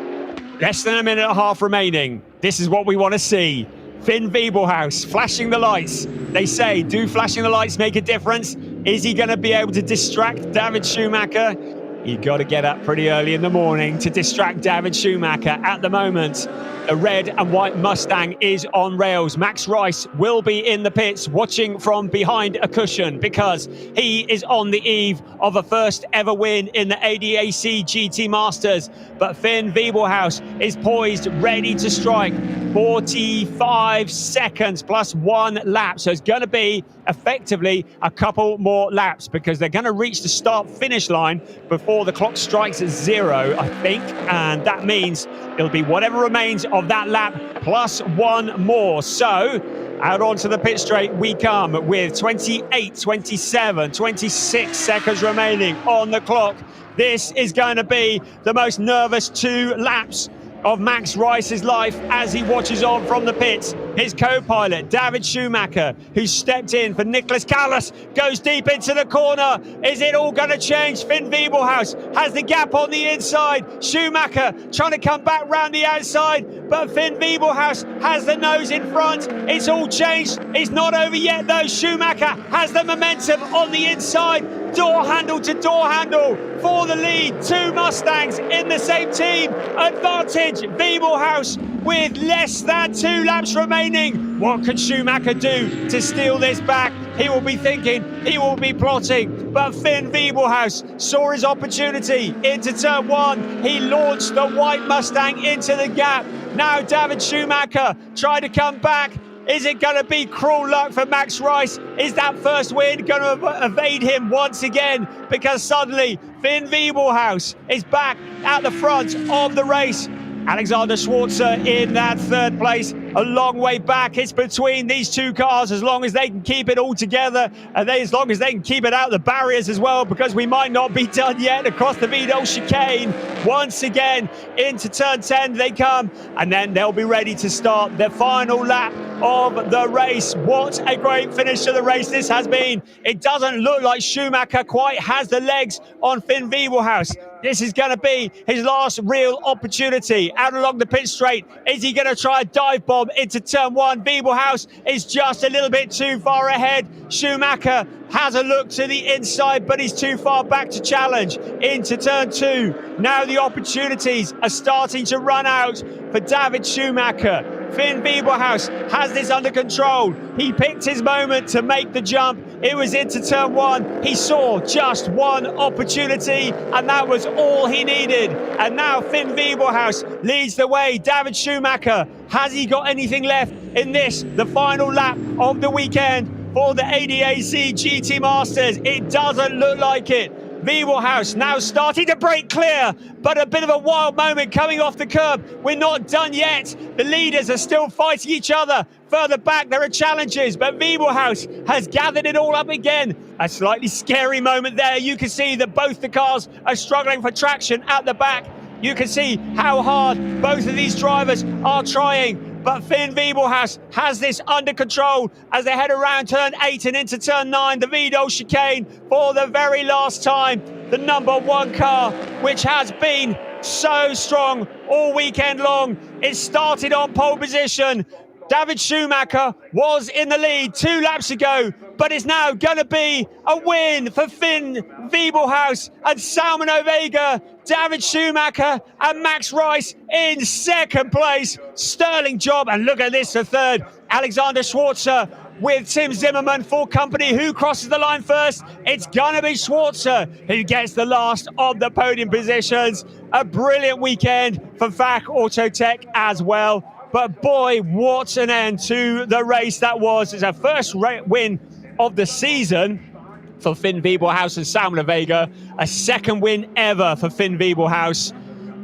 Less than a minute and a half remaining. This is what we want to see. Finn Wiebelhaus flashing the lights. They say, do flashing the lights make a difference? Is he going to be able to distract David Schumacher? You've got to get up pretty early in the morning to distract David Schumacher. At the moment, the red and white Mustang is on rails. Max Rice will be in the pits watching from behind a cushion because he is on the eve of a first ever win in the ADAC GT Masters. But Finn Wiebelhaus is poised, ready to strike. 45 seconds plus 1 lap. So it's going to be effectively a couple more laps because they're going to reach the start-finish line before the clock strikes 0, I think. And that means it'll be whatever remains of that lap plus 1 more. So out onto the pit straight we come with 28, 27, 26 seconds remaining on the clock. This is going to be the most nervous 2 laps of Max Rice's life as he watches on from the pits. His co-pilot, David Schumacher, who stepped in for Nicholas Callas, goes deep into the corner. Is it all going to change? Finn Wiebelhaus has the gap on the inside. Schumacher trying to come back round the outside, but Finn Wiebelhaus has the nose in front. It's all changed. It's not over yet, though. Schumacher has the momentum on the inside. Door handle to door handle for the lead. 2 Mustangs in the same team. Advantage, Wiebelhaus with less than 2 laps remaining. What can Schumacher do to steal this back? He will be thinking, he will be plotting. But Finn Wiebelhaus saw his opportunity into turn 1. He launched the white Mustang into the gap. Now David Schumacher trying to come back. Is it going to be cruel luck for Max Rice? Is that first win going to evade him once again? Because suddenly Finn Wiebelhaus is back at the front of the race. Alexander Schwarzer in that 3rd place. a long way back. It's between these two cars as long as they can keep it all together, and as long as they can keep it out the barriers as well, because we might not be done yet across the Vidal chicane. Once again, into turn 10 they come, and then they'll be ready to start the final lap of the race. What a great finish to the race this has been. It doesn't look like Schumacher quite has the legs on Finn Wiebelhaus. This is going to be his last real opportunity out along the pit straight. Is he going to try a dive bomb into turn 1? Wiebelhaus is just a little bit too far ahead. Schumacher has a look to the inside, but he's too far back to challenge. Into turn 2. Now the opportunities are starting to run out for David Schumacher. Finn Wiebelhaus has this under control. He picked his moment to make the jump. It was into turn 1. He saw just one opportunity, and that was all he needed. And now Finn Wiebelhaus leads the way. David Schumacher, has he got anything left in this, the final lap of the weekend for the ADAC GT Masters? It doesn't look like it. Wiebelhaus now starting to break clear, but a bit of a wild moment coming off the curb. We're not done yet. The leaders are still fighting each other. Further back, there are challenges, but Wiebelhaus has gathered it all up again. A slightly scary moment there. You can see that both the cars are struggling for traction at the back. You can see how hard both of these drivers are trying. But Finn Wiebelhaus has this under control as they head around turn 8 and into turn 9, the Vidal chicane, for the very last time. The number 1 car, which has been so strong all weekend long. It started on pole position. David Schumacher was in the lead 2 laps ago, but it's now going to be a win for Finn Wiebelhaus and Salman Ovega. David Schumacher and Max Rice in second place. Sterling job. And look at this, the third. Alexander Schwarzer with Tim Zimmerman for company. Who crosses the line first? It's going to be Schwarzer who gets the last of the podium positions. A brilliant weekend for VAC Autotech as well. But boy, what an end to the race that was. It's our first win of the season for Finn Wiebelhaus and Salman Ovega. A second win ever for Finn Wiebelhaus.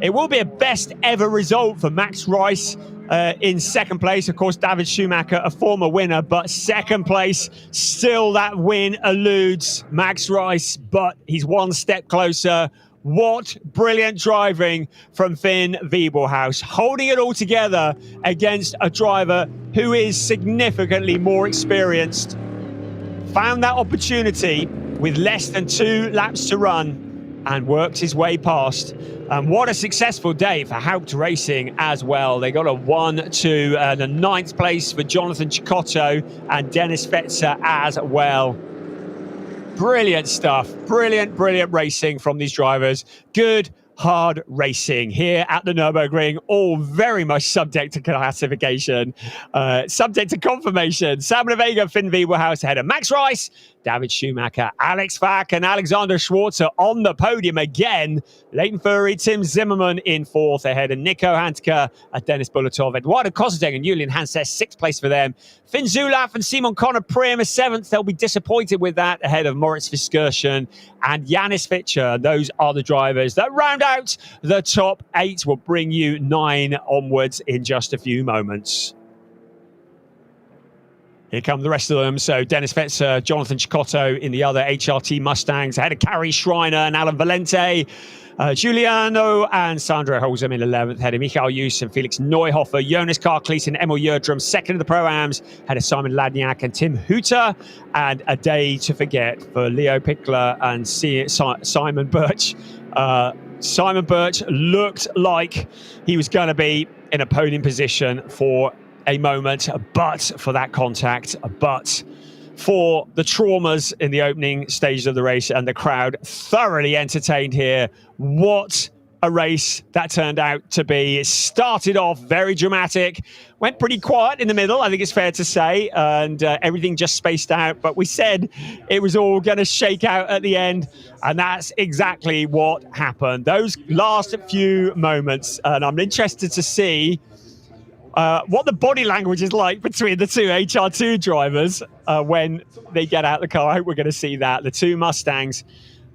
It will be a best ever result for Max Rice in second place. Of course, David Schumacher, a former winner, but second place, still that win eludes Max Rice, but he's one step closer. What brilliant driving from Finn Wiebelhaus, holding it all together against a driver who is significantly more experienced. Found that opportunity with less than 2 laps to run and worked his way past. And what a successful day for Haupt Racing as well. They got a 1-2 and a 9th place for Jonathan Cicotto and Dennis Fetzer as well. Brilliant stuff. Brilliant racing from these drivers. Good, hard racing here at the Nürburgring, all very much subject to classification, subject to confirmation. Salman Ovega, Finn Wiebelhaus ahead of Max Rice, David Schumacher, Alex Vack and Alexander Schwarzer on the podium again. Leighton Furry, Tim Zimmerman in 4th ahead of Nico Handke, Dennis Bulatov, Eduardo Kosseteng and Julian Hanses, 6th place for them. Finn Zulaf and Simon Connor Prim 7th. They'll be disappointed with that ahead of Moritz Fiskirchen and Janis Fitcher. Those are the drivers that round out the top 8. Will bring you 9 onwards in just a few moments. Here come the rest of them. So Dennis Fetzer, Jonathan Cicotto in the other HRT Mustangs, ahead of Kari Schreiner and Alan Valente. Giuliano and Sandro Holzem in 11th, ahead of Michael Jus and Felix Neuhofer. Jonas Karklees and Emil Yerdrum, 2nd of the Pro-Ams, ahead of Simon Ladniak and Tim Hooter. And a day to forget for Leo Pickler and Simon Birch. Simon Birch looked like he was going to be in a podium position for a moment, but for that contact, but for the traumas in the opening stages of the race, and the crowd thoroughly entertained here. What a race that turned out to be. It started off very dramatic, went pretty quiet in the middle, I think it's fair to say, and everything just spaced out, but we said it was all going to shake out at the end, and that's exactly what happened. Those last few moments, and I'm interested to see what the body language is like between the two HR2 drivers when they get out the car. I hope we're going to see that. The two Mustangs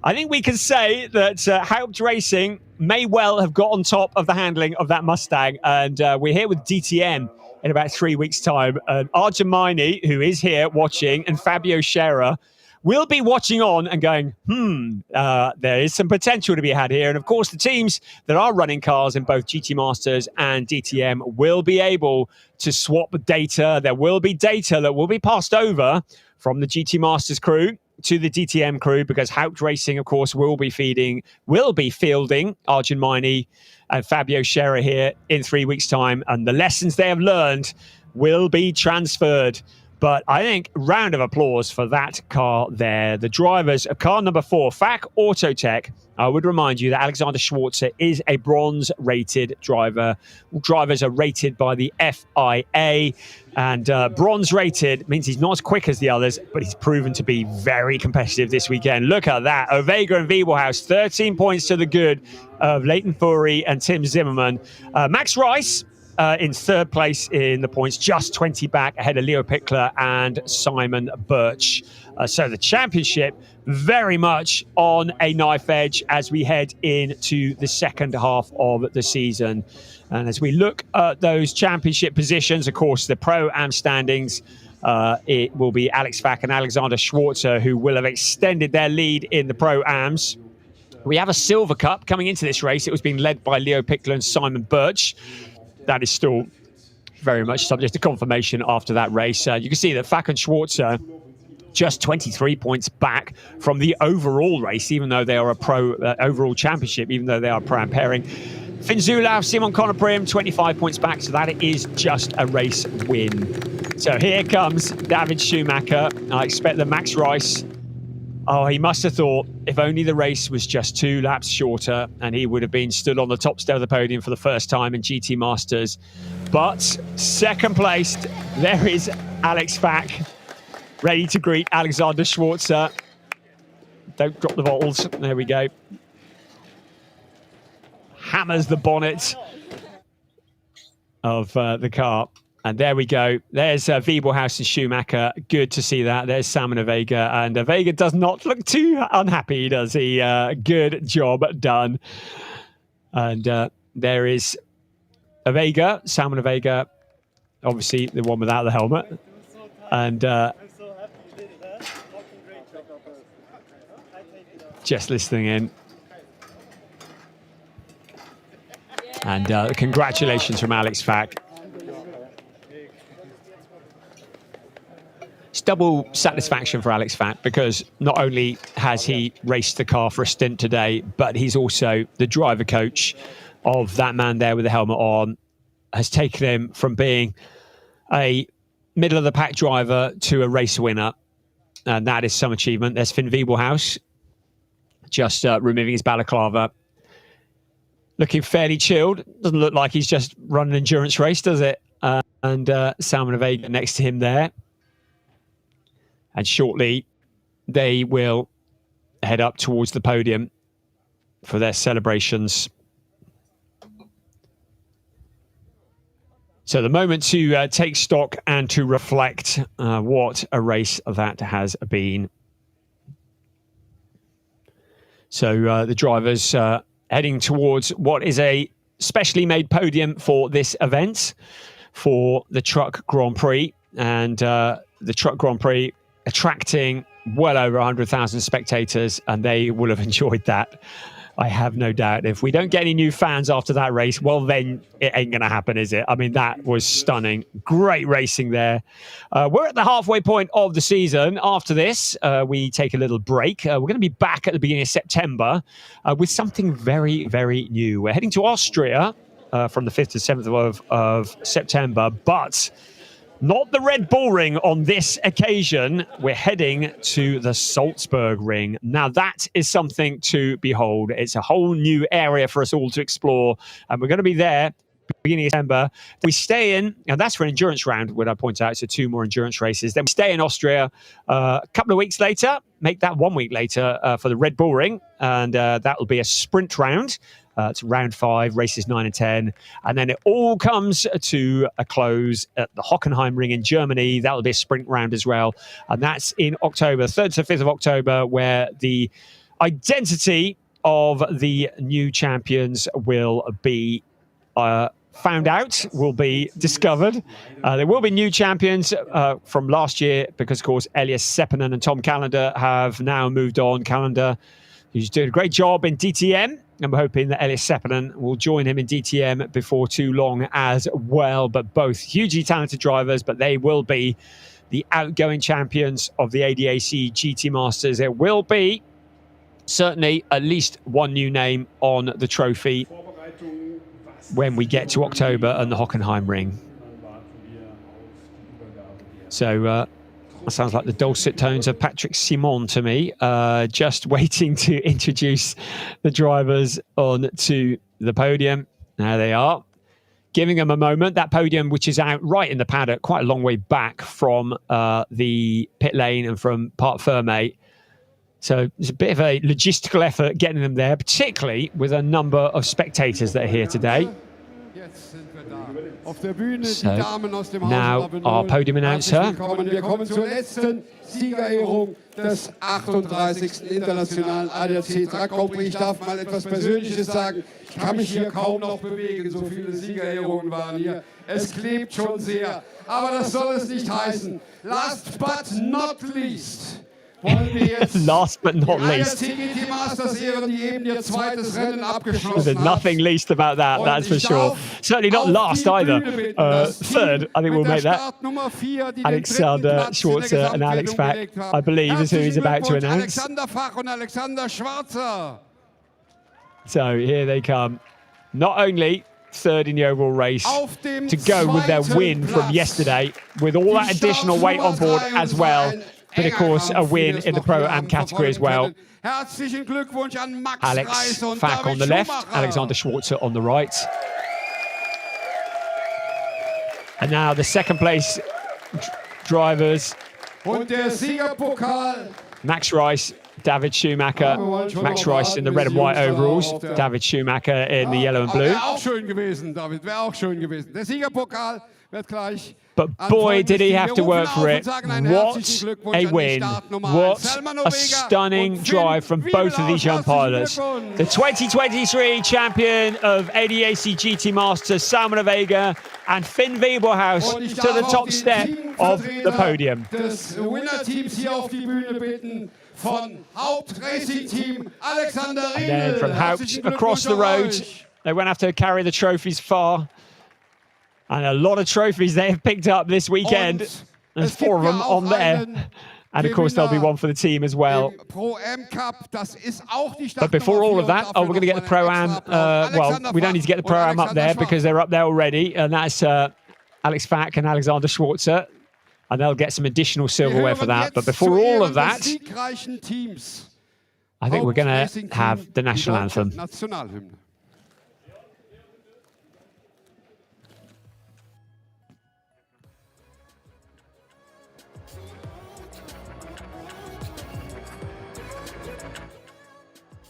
I think we can say that Haupt Racing may well have got on top of the handling of that Mustang. And we're here with DTM in about 3 weeks' time. Arjun Maini, who is here watching, and Fabio Scherer will be watching on and going, there is some potential to be had here. And of course, the teams that are running cars in both GT Masters and DTM will be able to swap data. There will be data that will be passed over from the GT Masters crew to the DTM crew, because Haupt Racing, of course, will be fielding Arjun Maini and Fabio Scherer here in 3 weeks' time. And the lessons they have learned will be transferred. But I think round of applause for that car there. The drivers of car number 4, FAC Autotech. I would remind you that Alexander Schwarzer is a bronze-rated driver. Drivers are rated by the FIA. And bronze-rated means he's not as quick as the others, but he's proven to be very competitive this weekend. Look at that. Ovega and Wiebelhaus, 13 points to the good of Leighton Fury and Tim Zimmerman. Max Rice in third place in the points, just 20 back ahead of Leo Pickler and Simon Birch. So the championship very much on a knife edge as we head into the second half of the season. And as we look at those championship positions, of course, the Pro-Am standings, it will be Alex Fack and Alexander Schwarzer who will have extended their lead in the Pro-Ams. We have a Silver Cup coming into this race. It was being led by Leo Pickler and Simon Birch. That is still very much subject to confirmation after that race. You can see that Fack and Schwarzer just 23 points back from the overall race, even though they are a pro overall championship, even though they are pro-am pairing. Finn Zulauf, Simon Conoprim, 25 points back, so that is just a race win. So here comes David Schumacher. I expect that Max Rice, he must have thought if only the race was just 2 laps shorter and he would have been stood on the top step of the podium for the first time in GT Masters. But second placed, there is Alex Fack, ready to greet Alexander Schwarzer. Don't drop the bottles. There we go. Hammers the bonnet of the car. And there we go. There's Wiebelhaus and Schumacher. Good to see that. There's Sam and Ovega. And Ovega does not look too unhappy, does he? Good job done. And there is Ovega, Sam and Ovega. Obviously, the one without the helmet. And just listening in. And congratulations from Alex Fack. It's double satisfaction for Alex Fack, because not only has he raced the car for a stint today, but he's also the driver coach of that man there with the helmet on, has taken him from being a middle-of-the-pack driver to a race winner. And that is some achievement. There's Finn Wiebelhaus, just removing his balaclava. Looking fairly chilled. Doesn't look like he's just run an endurance race, does it? And Salman Ovega next to him there. And shortly, they will head up towards the podium for their celebrations. So the moment to take stock and to reflect what a race that has been. So the drivers heading towards what is a specially made podium for this event, for the Truck Grand Prix. And the Truck Grand Prix attracting well over 100,000 spectators, and they will have enjoyed that. I have no doubt. If we don't get any new fans after that race, well, then it ain't going to happen, is it? I mean, that was stunning. Great racing there. We're at the halfway point of the season. After this, we take a little break. We're going to be back at the beginning of September with something very, very new. We're heading to Austria from the 5th to 7th of September, but not the Red Bull Ring on this occasion. We're heading to the Salzburg Ring. Now, that is something to behold. It's a whole new area for us all to explore. And we're going to be there beginning of December. We stay in, and that's for an endurance round, would I point out. So 2 more endurance races. Then we stay in Austria a couple of weeks later, make that 1 week later for the Red Bull Ring. And that will be a sprint round. It's round 5, races 9 and 10. And then it all comes to a close at the Hockenheim Ring in Germany. That will be a sprint round as well. And that's in October, 3rd to 5th of October, where the identity of the new champions will be found out, will be discovered. There will be new champions from last year because, of course, Elias Seppänen and Tom Callender have now moved on. Callender, who's doing a great job in DTM, and we're hoping that Elias Seppänen will join him in DTM before too long as well. But both hugely talented drivers, but they will be the outgoing champions of the ADAC GT Masters. There will be certainly at least one new name on the trophy when we get to October and the Hockenheim Ring. So that sounds like the dulcet tones of Patrick Simon to me, just waiting to introduce the drivers on to the podium. There they are, giving them a moment. That podium, which is out right in the paddock, quite a long way back from the pit lane and from Parc Fermé. So it's a bit of a logistical effort getting them there, particularly with a number of spectators that are here today. So now our podium announcer. Wir kommen zur letzten Siegerehrung des 38. Internationalen ADAC Truck Grand Prix. Ich darf mal etwas Persönliches sagen. Ich kann mich hier kaum noch bewegen, so viele Siegerehrungen waren hier. Es klebt schon sehr, aber das soll es nicht heißen. Last but not least. Last but not least. GT Masters ehren, die eben ihr zweites Rennen abgeschlossen There's nothing least about that, that's for sure. Certainly not last either. Third, I think we'll make that. Alexander Schwarzer and Alex Fach, I believe, is who he's about to announce. So here they come. Not only third in the overall race, to go with their win from yesterday, with all that additional weight on board as well. But of course, a win in the Pro-Am category as well. Alex Fach on the left, Alexander Schwarzer on the right. And now the second place drivers. Max Rice, David Schumacher. Max Rice in the red and white overalls. David Schumacher in the yellow and blue. But boy, did he have to work for it. What a win. What a stunning drive from both of these young pilots. The 2023 champion of ADAC GT Masters, Salman Vega, and Finn Wiebelhaus to the top step of the podium. And then from Haupt across the road, they won't have to carry the trophies far. And a lot of trophies they have picked up this weekend. There's 4 of them on there. And of course, there'll be one for the team as well. But before all of that, we're going to get the Pro-Am. Well, we don't need to get the Pro-Am up there because they're up there already. And that's Alex Fach and Alexander Schwarzer. And they'll get some additional silverware for that. But before all of that, I think we're going to have the national anthem.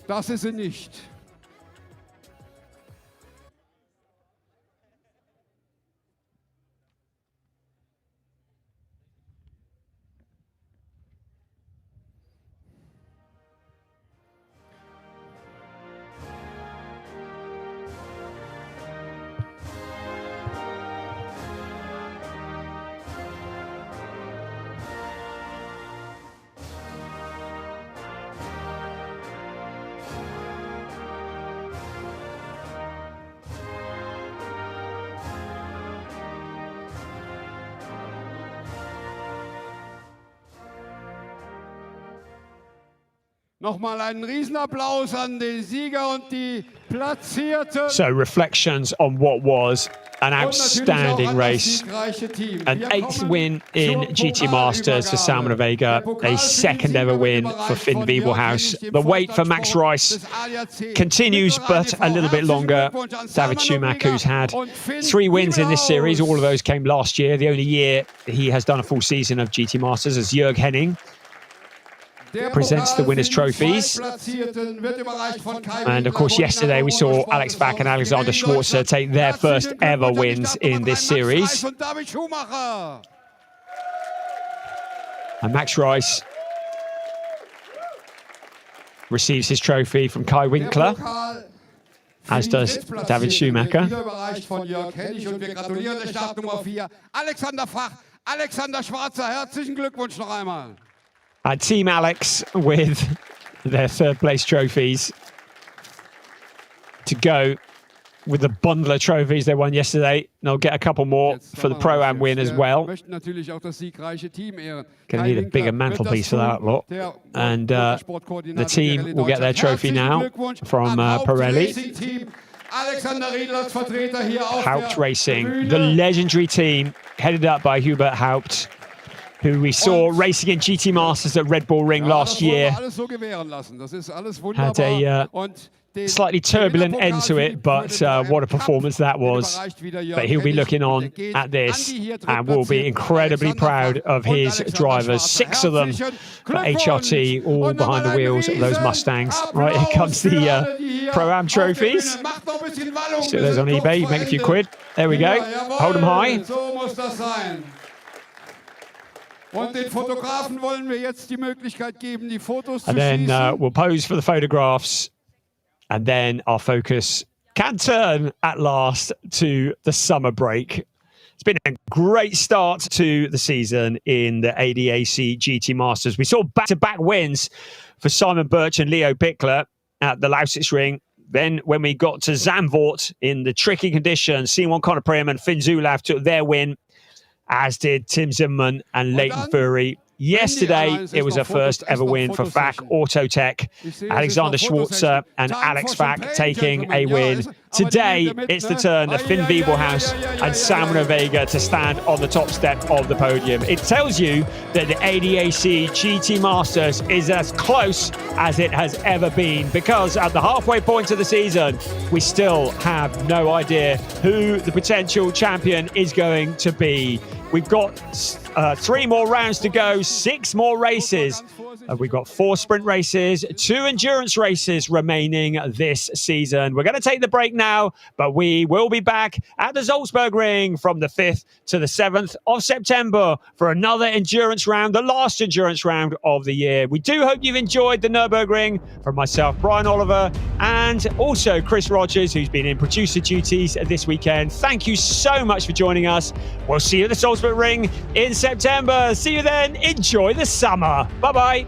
Das ist sie nicht. Nochmal einen Riesenapplaus an den Sieger und die Platzierten. So reflections on what was an outstanding race. An 8th win in GT Masters for Salman Vega, a 2nd ever win for Finn Wiebelhaus. The wait for Max Rice continues, but a little bit longer. David Schumacher, who's had 3 wins in this series, all of those came last year. The only year he has done a full season of GT Masters as Jörg Henning presents the winners' trophies. And of course, yesterday we saw Alex Fach and Alexander Schwarzer take their first ever wins in this series. And Max Rice receives his trophy from Kai Winkler, as does David Schumacher. Alexander Schwarzer, herzlichen Glückwunsch noch einmal. And Team Alex with their third place trophies to go with the bundle of trophies they won yesterday. And they'll get a couple more for the Pro-Am win as well. Going to need a bigger mantelpiece for that lot. And the team will get their trophy now from Pirelli. Haupt Racing, the legendary team headed up by Hubert Haupt, who we saw racing in GT Masters at Red Bull Ring last year. Had a slightly turbulent end to it, but what a performance that was. But he'll be looking on at this and will be incredibly proud of his drivers. 6 of them for HRT, all behind the wheels of those Mustangs. Right, here comes the Pro-Am trophies. See those on eBay, you make a few quid. There we go, hold them high. And then we'll pose for the photographs. And then our focus can turn at last to the summer break. It's been a great start to the season in the ADAC GT Masters. We saw back-to-back wins for Simon Birch and Leo Pickler at the Lausitz Ring. Then when we got to Zandvoort in the tricky conditions, Simon Conner-Prim and Finn Zulauf took their win, as did Tim Zimmermann and Leighton Fury. Yesterday, it was a first ever win for FAC Autotech. Alexander Schwarzer and Alex FAC taking a win. Today, it's the turn of Finn Wiebelhaus and Samuel Vega to stand on the top step of the podium. It tells you that the ADAC GT Masters is as close as it has ever been, because at the halfway point of the season, we still have no idea who the potential champion is going to be. We've got 3 more rounds to go, 6 more races. We've got 4 sprint races, 2 endurance races remaining this season. We're going to take the break now, but we will be back at the Nürburgring from the 5th to the 7th of September for another endurance round, the last endurance round of the year. We do hope you've enjoyed the Nürburgring. From myself, Brian Oliver, and also Chris Rogers, who's been in producer duties this weekend. Thank you so much for joining us. We'll see you at the Nürburgring in September. See you then. Enjoy the summer. Bye-bye.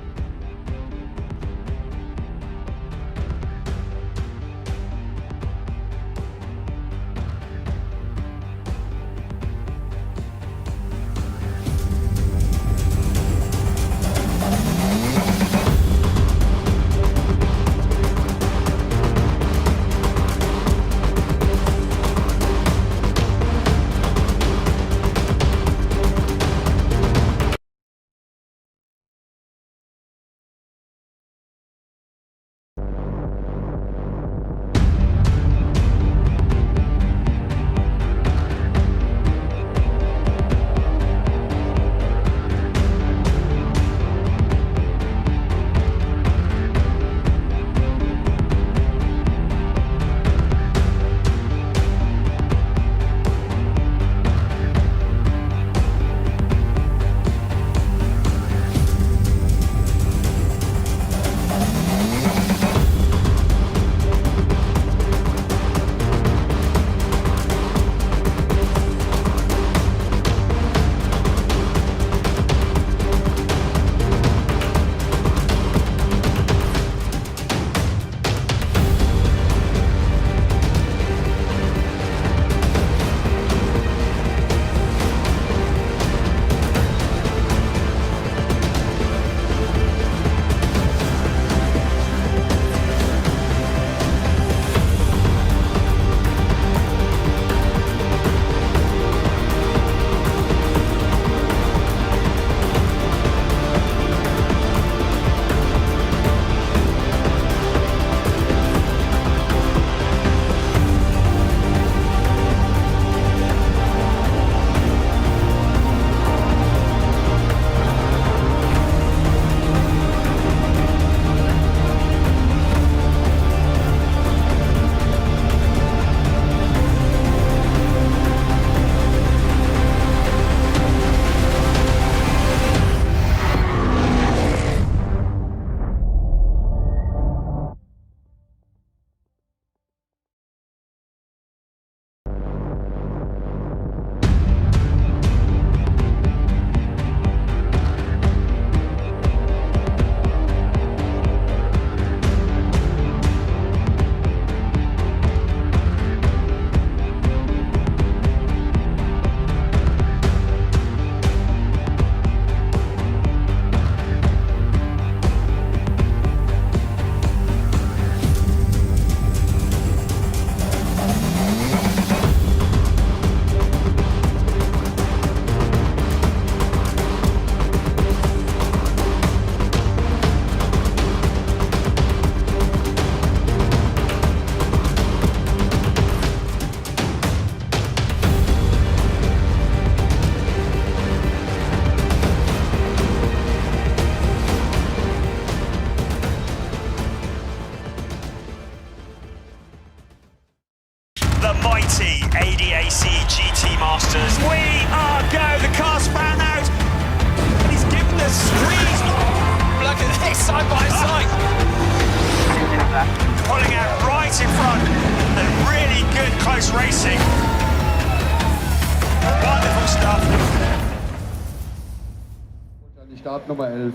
Startnummer 11.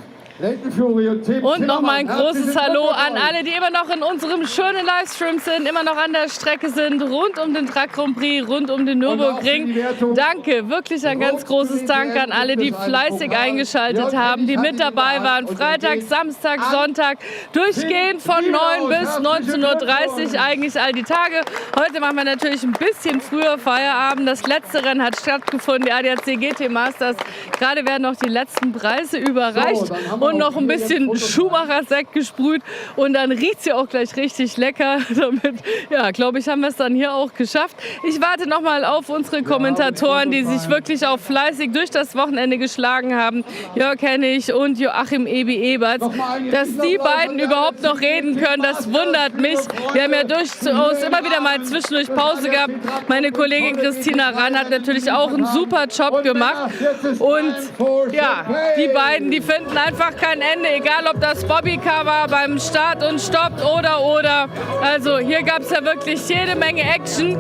Und nochmal ein großes Hallo an alle, die immer noch in unserem schönen Livestream sind, immer noch an der Strecke sind, rund um den Truck Grand Prix, rund um den Nürburgring. Danke, wirklich ein ganz großes Dank an alle, die fleißig eingeschaltet haben, die mit dabei waren. Freitag, Samstag, Sonntag, durchgehend von 9 bis 19:30 Uhr, eigentlich all die Tage. Heute machen wir natürlich ein bisschen früher Feierabend. Das letzte Rennen hat stattgefunden, die ADAC GT Masters. Gerade werden noch die letzten Preise überreicht. Und noch ein bisschen Schumacher-Sekt gesprüht und dann riecht es ja auch gleich richtig lecker. Damit, ja, glaube ich, haben wir es dann hier auch geschafft. Ich warte noch mal auf unsere Kommentatoren, die sich wirklich auch fleißig durch das Wochenende geschlagen haben. Jörg Hennig und Joachim Eberts. Dass die beiden überhaupt noch reden können, das wundert mich. Wir haben ja durchaus immer wieder mal zwischendurch Pause gehabt. Meine Kollegin Christina Rahn hat natürlich auch einen super Job gemacht. Und ja, die beiden, die finden einfach kein Ende, egal ob das Bobbycar war beim Start und Stopp oder. Also hier gab es ja wirklich jede Menge Action.